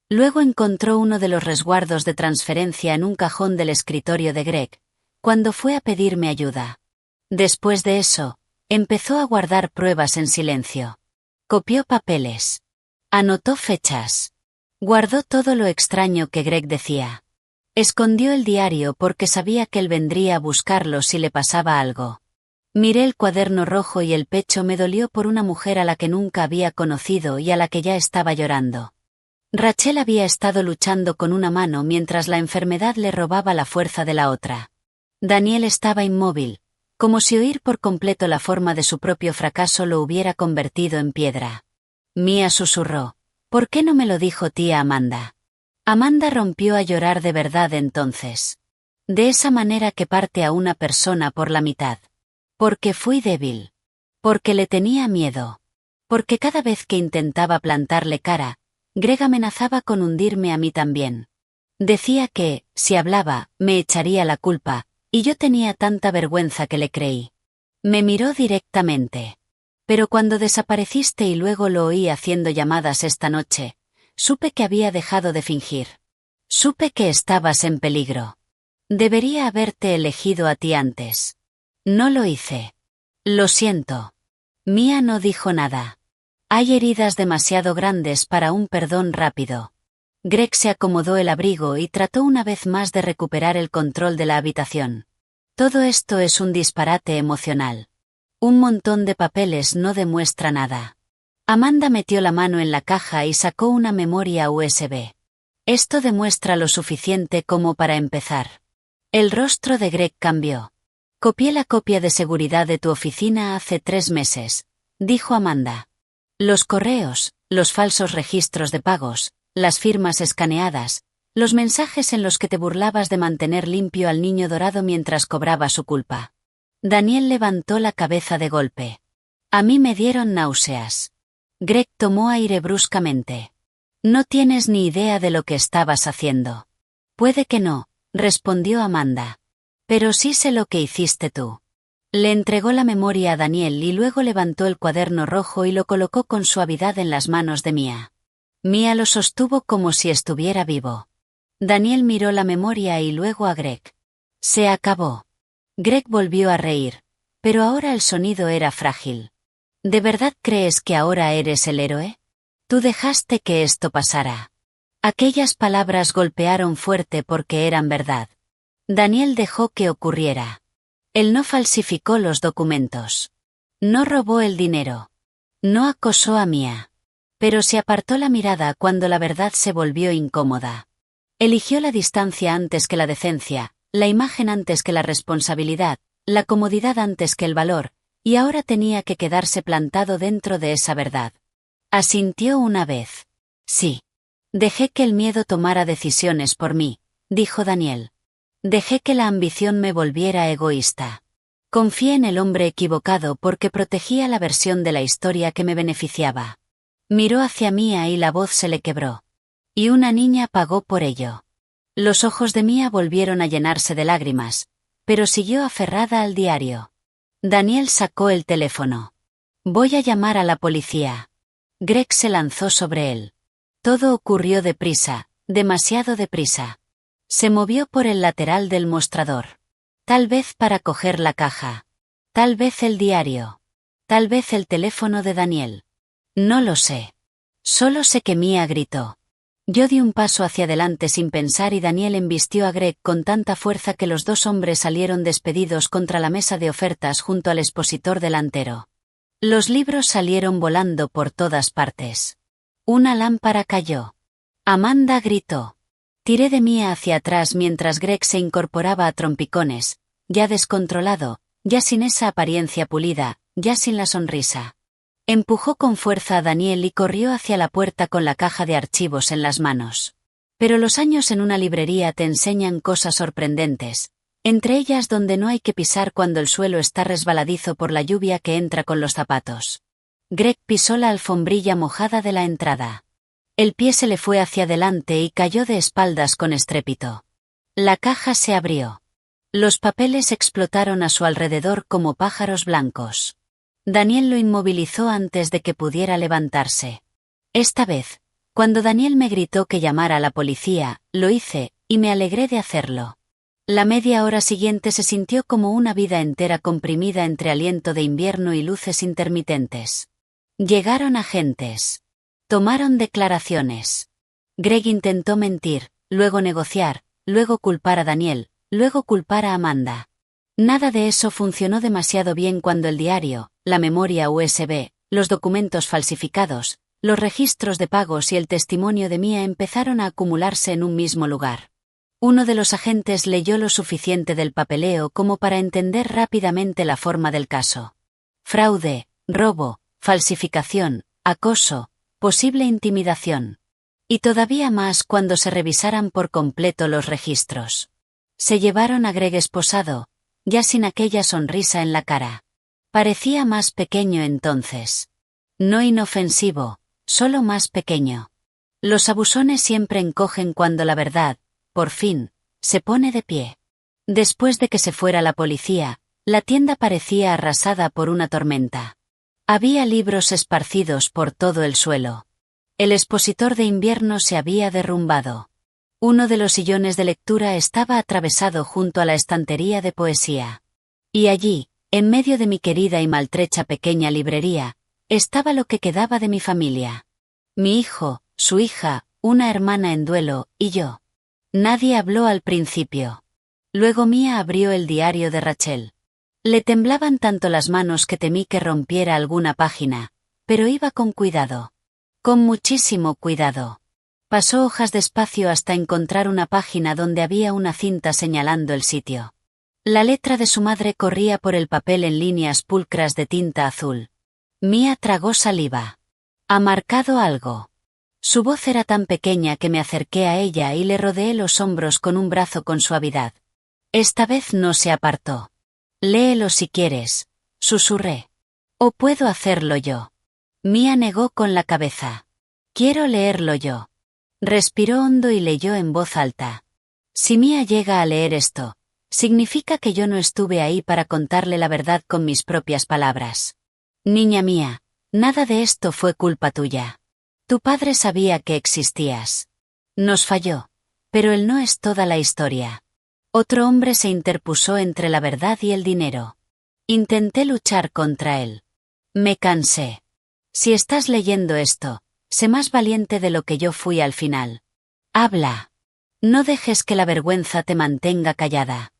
Luego encontró uno de los resguardos de transferencia en un cajón del escritorio de Greg, cuando fue a pedirme ayuda. Después de eso, empezó a guardar pruebas en silencio. Copió papeles. Anotó fechas. Guardó todo lo extraño que Greg decía. Escondió el diario porque sabía que él vendría a buscarlo si le pasaba algo. Miré el cuaderno rojo y el pecho me dolió por una mujer a la que nunca había conocido y a la que ya estaba llorando. Rachel había estado luchando con una mano mientras la enfermedad le robaba la fuerza de la otra. Daniel estaba inmóvil, como si oír por completo la forma de su propio fracaso lo hubiera convertido en piedra. Mia susurró. ¿Por qué no me lo dijo tía Amanda? Amanda rompió a llorar de verdad entonces. De esa manera que parte a una persona por la mitad. Porque fui débil. Porque le tenía miedo. Porque cada vez que intentaba plantarle cara, Greg amenazaba con hundirme a mí también. Decía que, si hablaba, me echaría la culpa, y yo tenía tanta vergüenza que le creí. Me miró directamente. Pero cuando desapareciste y luego lo oí haciendo llamadas esta noche, supe que había dejado de fingir. Supe que estabas en peligro. Debería haberte elegido a ti antes. No lo hice. Lo siento. Mia no dijo nada. Hay heridas demasiado grandes para un perdón rápido. Greg se acomodó el abrigo y trató una vez más de recuperar el control de la habitación. Todo esto es un disparate emocional. Un montón de papeles no demuestra nada. Amanda metió la mano en la caja y sacó una memoria USB. Esto demuestra lo suficiente como para empezar. El rostro de Greg cambió. Copié la copia de seguridad de tu oficina hace 3 meses, dijo Amanda. Los correos, los falsos registros de pagos, las firmas escaneadas, los mensajes en los que te burlabas de mantener limpio al niño dorado mientras cobraba su culpa. Daniel levantó la cabeza de golpe. A mí me dieron náuseas. Greg tomó aire bruscamente. No tienes ni idea de lo que estabas haciendo. Puede que no, respondió Amanda. Pero sí sé lo que hiciste tú. Le entregó la memoria a Daniel y luego levantó el cuaderno rojo y lo colocó con suavidad en las manos de Mia. Mia lo sostuvo como si estuviera vivo. Daniel miró la memoria y luego a Greg. Se acabó. Greg volvió a reír, pero ahora el sonido era frágil. ¿De verdad crees que ahora eres el héroe? Tú dejaste que esto pasara. Aquellas palabras golpearon fuerte porque eran verdad. Daniel dejó que ocurriera. Él no falsificó los documentos. No robó el dinero. No acosó a Mia. Pero se apartó la mirada cuando la verdad se volvió incómoda. Eligió la distancia antes que la decencia, la imagen antes que la responsabilidad, la comodidad antes que el valor, y ahora tenía que quedarse plantado dentro de esa verdad. Asintió una vez. Sí. Dejé que el miedo tomara decisiones por mí, dijo Daniel. Dejé que la ambición me volviera egoísta. Confié en el hombre equivocado porque protegía la versión de la historia que me beneficiaba. Miró hacia Mia y la voz se le quebró. Y una niña pagó por ello. Los ojos de Mia volvieron a llenarse de lágrimas, pero siguió aferrada al diario. Daniel sacó el teléfono. Voy a llamar a la policía. Greg se lanzó sobre él. Todo ocurrió deprisa, demasiado deprisa. Se movió por el lateral del mostrador. Tal vez para coger la caja. Tal vez el diario. Tal vez el teléfono de Daniel. No lo sé. Solo sé que Mia gritó. Yo di un paso hacia adelante sin pensar y Daniel embistió a Greg con tanta fuerza que los dos hombres salieron despedidos contra la mesa de ofertas junto al expositor delantero. Los libros salieron volando por todas partes. Una lámpara cayó. Amanda gritó. Tiré de Mia hacia atrás mientras Greg se incorporaba a trompicones, ya descontrolado, ya sin esa apariencia pulida, ya sin la sonrisa. Empujó con fuerza a Daniel y corrió hacia la puerta con la caja de archivos en las manos. Pero los años en una librería te enseñan cosas sorprendentes, entre ellas donde no hay que pisar cuando el suelo está resbaladizo por la lluvia que entra con los zapatos. Greg pisó la alfombrilla mojada de la entrada. El pie se le fue hacia adelante y cayó de espaldas con estrépito. La caja se abrió. Los papeles explotaron a su alrededor como pájaros blancos. Daniel lo inmovilizó antes de que pudiera levantarse. Esta vez, cuando Daniel me gritó que llamara a la policía, lo hice, y me alegré de hacerlo. La media hora siguiente se sintió como una vida entera comprimida entre aliento de invierno y luces intermitentes. Llegaron agentes. Tomaron declaraciones. Greg intentó mentir, luego negociar, luego culpar a Daniel, luego culpar a Amanda. Nada de eso funcionó demasiado bien cuando el diario, la memoria USB, los documentos falsificados, los registros de pagos y el testimonio de Mia empezaron a acumularse en un mismo lugar. Uno de los agentes leyó lo suficiente del papeleo como para entender rápidamente la forma del caso. Fraude, robo, falsificación, acoso, posible intimidación. Y todavía más cuando se revisaran por completo los registros. Se llevaron a Greg esposado, ya sin aquella sonrisa en la cara. Parecía más pequeño entonces. No inofensivo, solo más pequeño. Los abusones siempre encogen cuando la verdad, por fin, se pone de pie. Después de que se fuera la policía, la tienda parecía arrasada por una tormenta. Había libros esparcidos por todo el suelo. El expositor de invierno se había derrumbado. Uno de los sillones de lectura estaba atravesado junto a la estantería de poesía. Y allí, en medio de mi querida y maltrecha pequeña librería, estaba lo que quedaba de mi familia. Mi hijo, su hija, una hermana en duelo, y yo. Nadie habló al principio. Luego Mia abrió el diario de Rachel. Le temblaban tanto las manos que temí que rompiera alguna página, pero iba con cuidado. Con muchísimo cuidado. Pasó hojas despacio hasta encontrar una página donde había una cinta señalando el sitio. La letra de su madre corría por el papel en líneas pulcras de tinta azul. Mia tragó saliva. ¿Ha marcado algo? Su voz era tan pequeña que me acerqué a ella y le rodeé los hombros con un brazo con suavidad. Esta vez no se apartó. Léelo si quieres, susurré. ¿O puedo hacerlo yo? Mia negó con la cabeza. Quiero leerlo yo. Respiró hondo y leyó en voz alta. Si Mia llega a leer esto, significa que yo no estuve ahí para contarle la verdad con mis propias palabras. Niña mía, nada de esto fue culpa tuya. Tu padre sabía que existías. Nos falló, pero él no es toda la historia. Otro hombre se interpuso entre la verdad y el dinero. Intenté luchar contra él. Me cansé. Si estás leyendo esto, sé más valiente de lo que yo fui al final. Habla. No dejes que la vergüenza te mantenga callada.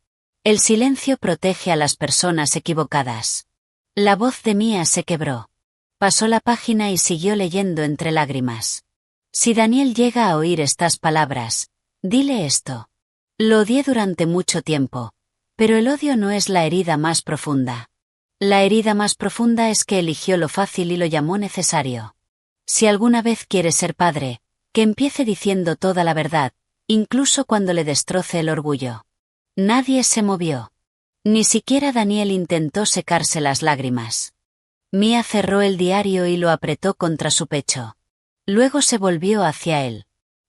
El silencio protege a las personas equivocadas. La voz de Mia se quebró. Pasó la página y siguió leyendo entre lágrimas. Si Daniel llega a oír estas palabras, dile esto. Lo odié durante mucho tiempo, pero el odio no es la herida más profunda. La herida más profunda es que eligió lo fácil y lo llamó necesario. Si alguna vez quiere ser padre, que empiece diciendo toda la verdad, incluso cuando le destroce el orgullo. Nadie se movió. Ni siquiera Daniel intentó secarse las lágrimas. Mia cerró el diario y lo apretó contra su pecho. Luego se volvió hacia él.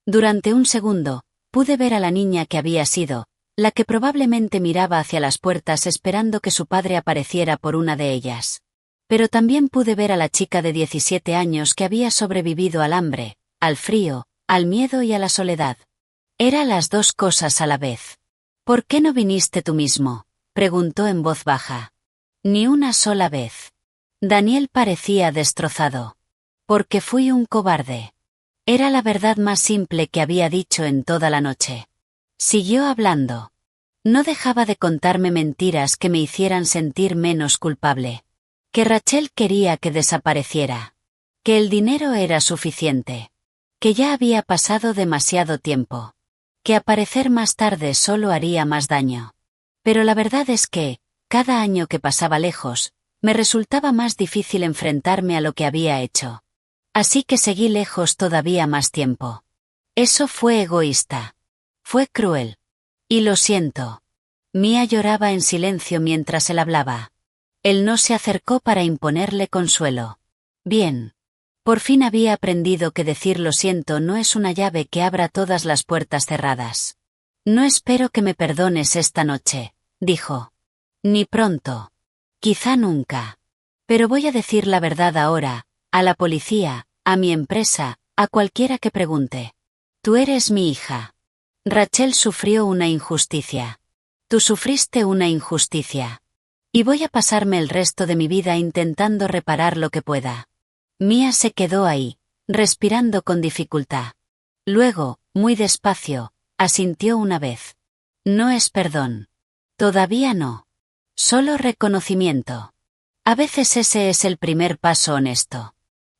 Durante un segundo, pude ver a la niña que había sido, la que probablemente miraba hacia las puertas esperando que su padre apareciera por una de ellas. Pero también pude ver a la chica de 17 años que había sobrevivido al hambre, al frío, al miedo y a la soledad. Era las dos cosas a la vez. ¿Por qué no viniste tú mismo?, preguntó en voz baja. Ni una sola vez. Daniel parecía destrozado. Porque fui un cobarde. Era la verdad más simple que había dicho en toda la noche. Siguió hablando. No dejaba de contarme mentiras que me hicieran sentir menos culpable. Que Rachel quería que desapareciera. Que el dinero era suficiente. Que ya había pasado demasiado tiempo. Que aparecer más tarde solo haría más daño. Pero la verdad es que, cada año que pasaba lejos, me resultaba más difícil enfrentarme a lo que había hecho. Así que seguí lejos todavía más tiempo. Eso fue egoísta. Fue cruel. Y lo siento. Mia lloraba en silencio mientras él hablaba. Él no se acercó para imponerle consuelo. Bien. Por fin había aprendido que decir lo siento no es una llave que abra todas las puertas cerradas. No espero que me perdones esta noche, dijo. Ni pronto. Quizá nunca. Pero voy a decir la verdad ahora, a la policía, a mi empresa, a cualquiera que pregunte. Tú eres mi hija. Rachel sufrió una injusticia. Tú sufriste una injusticia. Y voy a pasarme el resto de mi vida intentando reparar lo que pueda. Mia se quedó ahí, respirando con dificultad. Luego, muy despacio, asintió una vez. No es perdón. Todavía no. Solo reconocimiento. A veces ese es el primer paso honesto.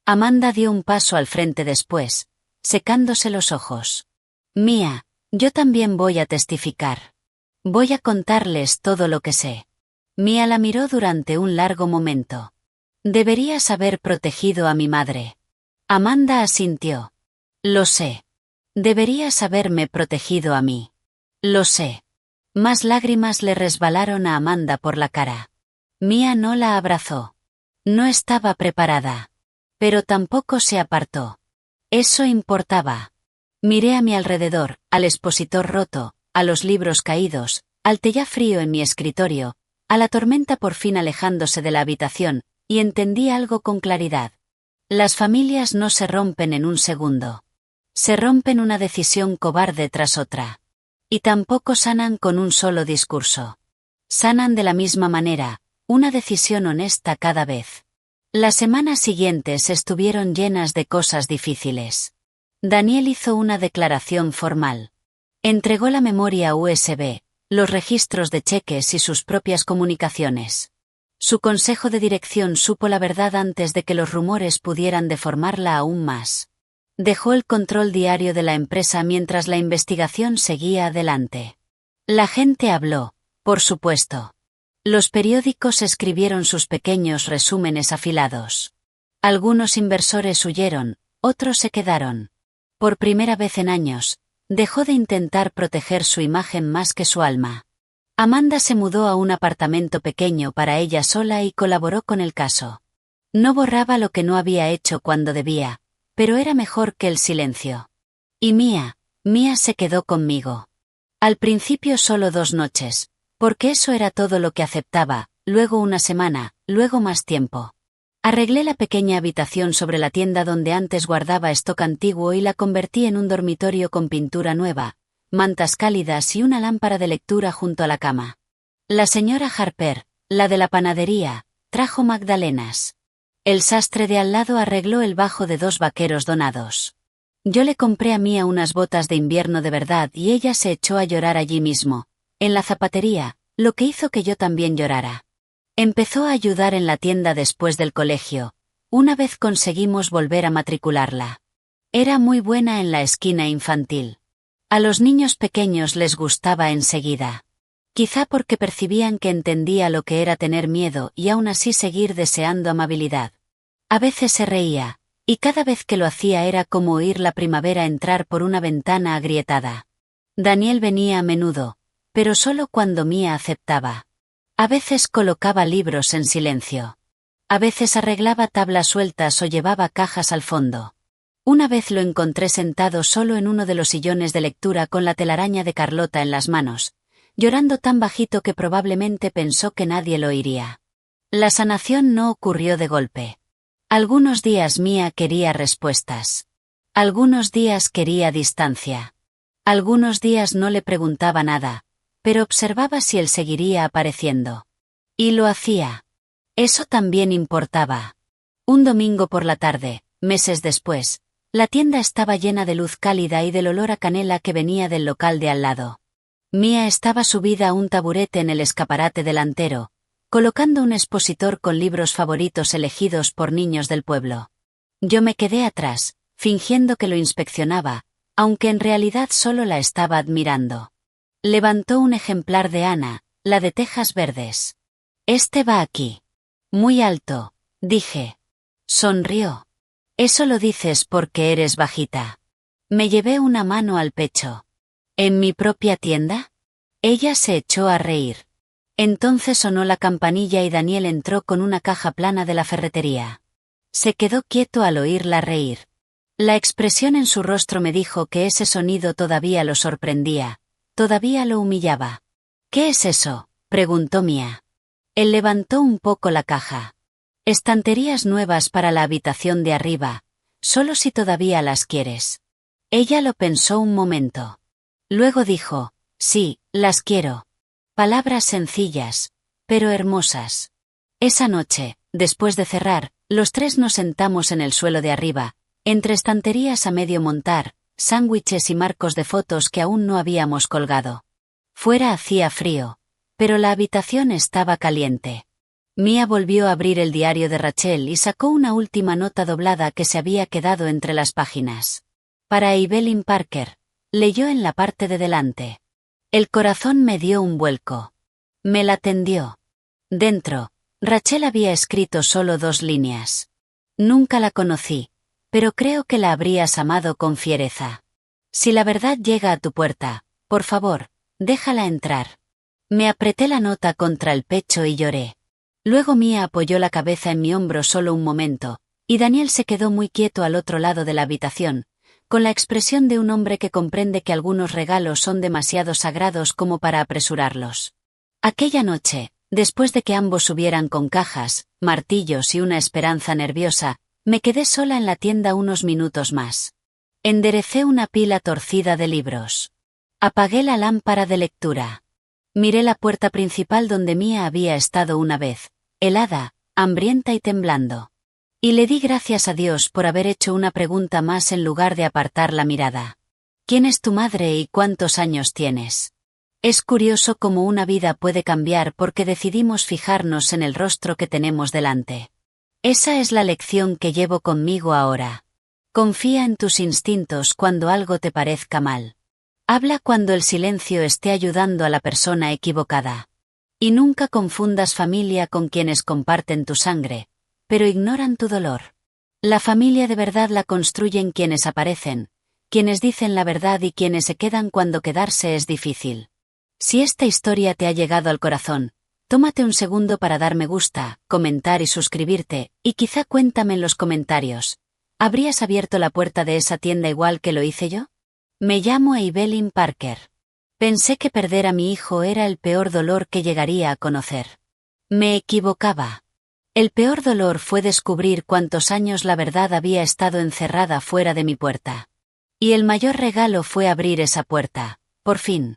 Amanda dio un paso al frente después, secándose los ojos. Mia, yo también voy a testificar. Voy a contarles todo lo que sé. Mia la miró durante un largo momento. Deberías haber protegido a mi madre. Amanda asintió. Lo sé. Deberías haberme protegido a mí. Lo sé. Más lágrimas le resbalaron a Amanda por la cara. Mia no la abrazó. No estaba preparada. Pero tampoco se apartó. Eso importaba. Miré a mi alrededor, al expositor roto, a los libros caídos, al té ya frío en mi escritorio, a la tormenta por fin alejándose de la habitación, y entendí algo con claridad. Las familias no se rompen en un segundo. Se rompen una decisión cobarde tras otra. Y tampoco sanan con un solo discurso. Sanan de la misma manera, una decisión honesta cada vez. Las semanas siguientes estuvieron llenas de cosas difíciles. Daniel hizo una declaración formal. Entregó la memoria USB, los registros de cheques y sus propias comunicaciones. Su consejo de dirección supo la verdad antes de que los rumores pudieran deformarla aún más. Dejó el control diario de la empresa mientras la investigación seguía adelante. La gente habló, por supuesto. Los periódicos escribieron sus pequeños resúmenes afilados. Algunos inversores huyeron, otros se quedaron. Por primera vez en años, dejó de intentar proteger su imagen más que su alma. Amanda se mudó a un apartamento pequeño para ella sola y colaboró con el caso. No borraba lo que no había hecho cuando debía, pero era mejor que el silencio. Y Mia se quedó conmigo. Al principio solo 2 noches, porque eso era todo lo que aceptaba, luego una semana, luego más tiempo. Arreglé la pequeña habitación sobre la tienda donde antes guardaba stock antiguo y la convertí en un dormitorio con pintura nueva, mantas cálidas y una lámpara de lectura junto a la cama. La señora Harper, la de la panadería, trajo magdalenas. El sastre de al lado arregló el bajo de 2 vaqueros donados. Yo le compré a Mia unas botas de invierno de verdad y ella se echó a llorar allí mismo, en la zapatería, lo que hizo que yo también llorara. Empezó a ayudar en la tienda después del colegio, una vez conseguimos volver a matricularla. Era muy buena en la esquina infantil. A los niños pequeños les gustaba enseguida. Quizá porque percibían que entendía lo que era tener miedo y aún así seguir deseando amabilidad. A veces se reía, y cada vez que lo hacía era como oír la primavera entrar por una ventana agrietada. Daniel venía a menudo, pero solo cuando Mia aceptaba. A veces colocaba libros en silencio. A veces arreglaba tablas sueltas o llevaba cajas al fondo. Una vez lo encontré sentado solo en uno de los sillones de lectura con la telaraña de Carlota en las manos, llorando tan bajito que probablemente pensó que nadie lo oiría. La sanación no ocurrió de golpe. Algunos días Mia quería respuestas. Algunos días quería distancia. Algunos días no le preguntaba nada, pero observaba si él seguiría apareciendo. Y lo hacía. Eso también importaba. Un domingo por la tarde, meses después, la tienda estaba llena de luz cálida y del olor a canela que venía del local de al lado. Mia estaba subida a un taburete en el escaparate delantero, colocando un expositor con libros favoritos elegidos por niños del pueblo. Yo me quedé atrás, fingiendo que lo inspeccionaba, aunque en realidad solo la estaba admirando. Levantó un ejemplar de Ana, la de tejas verdes. Este va aquí. Muy alto, dije. Sonrió. Eso lo dices porque eres bajita. Me llevé una mano al pecho. ¿En mi propia tienda? Ella se echó a reír. Entonces sonó la campanilla y Daniel entró con una caja plana de la ferretería. Se quedó quieto al oírla reír. La expresión en su rostro me dijo que ese sonido todavía lo sorprendía, todavía lo humillaba. ¿Qué es eso?, preguntó Mia. Él levantó un poco la caja. Estanterías nuevas para la habitación de arriba, solo si todavía las quieres. Ella lo pensó un momento. Luego dijo, sí, las quiero. Palabras sencillas, pero hermosas. Esa noche, después de cerrar, los tres nos sentamos en el suelo de arriba, entre estanterías a medio montar, sándwiches y marcos de fotos que aún no habíamos colgado. Fuera hacía frío, pero la habitación estaba caliente. Mia volvió a abrir el diario de Rachel y sacó una última nota doblada que se había quedado entre las páginas. Para Evelyn Parker, leyó en la parte de delante. El corazón me dio un vuelco. Me la tendió. Dentro, Rachel había escrito solo 2 líneas. Nunca la conocí, pero creo que la habrías amado con fiereza. Si la verdad llega a tu puerta, por favor, déjala entrar. Me apreté la nota contra el pecho y lloré. Luego Mia apoyó la cabeza en mi hombro solo un momento, y Daniel se quedó muy quieto al otro lado de la habitación, con la expresión de un hombre que comprende que algunos regalos son demasiado sagrados como para apresurarlos. Aquella noche, después de que ambos subieran con cajas, martillos y una esperanza nerviosa, me quedé sola en la tienda unos minutos más. Enderecé una pila torcida de libros. Apagué la lámpara de lectura. Miré la puerta principal donde Mia había estado una vez, helada, hambrienta y temblando. Y le di gracias a Dios por haber hecho una pregunta más en lugar de apartar la mirada. ¿Quién es tu madre y cuántos años tienes? Es curioso cómo una vida puede cambiar porque decidimos fijarnos en el rostro que tenemos delante. Esa es la lección que llevo conmigo ahora. Confía en tus instintos cuando algo te parezca mal. Habla cuando el silencio esté ayudando a la persona equivocada. Y nunca confundas familia con quienes comparten tu sangre, pero ignoran tu dolor. La familia de verdad la construyen quienes aparecen, quienes dicen la verdad y quienes se quedan cuando quedarse es difícil. Si esta historia te ha llegado al corazón, tómate un segundo para dar me gusta, comentar y suscribirte, y quizá cuéntame en los comentarios. ¿Habrías abierto la puerta de esa tienda igual que lo hice yo? Me llamo Evelyn Parker. Pensé que perder a mi hijo era el peor dolor que llegaría a conocer. Me equivocaba. El peor dolor fue descubrir cuántos años la verdad había estado encerrada fuera de mi puerta. Y el mayor regalo fue abrir esa puerta, por fin.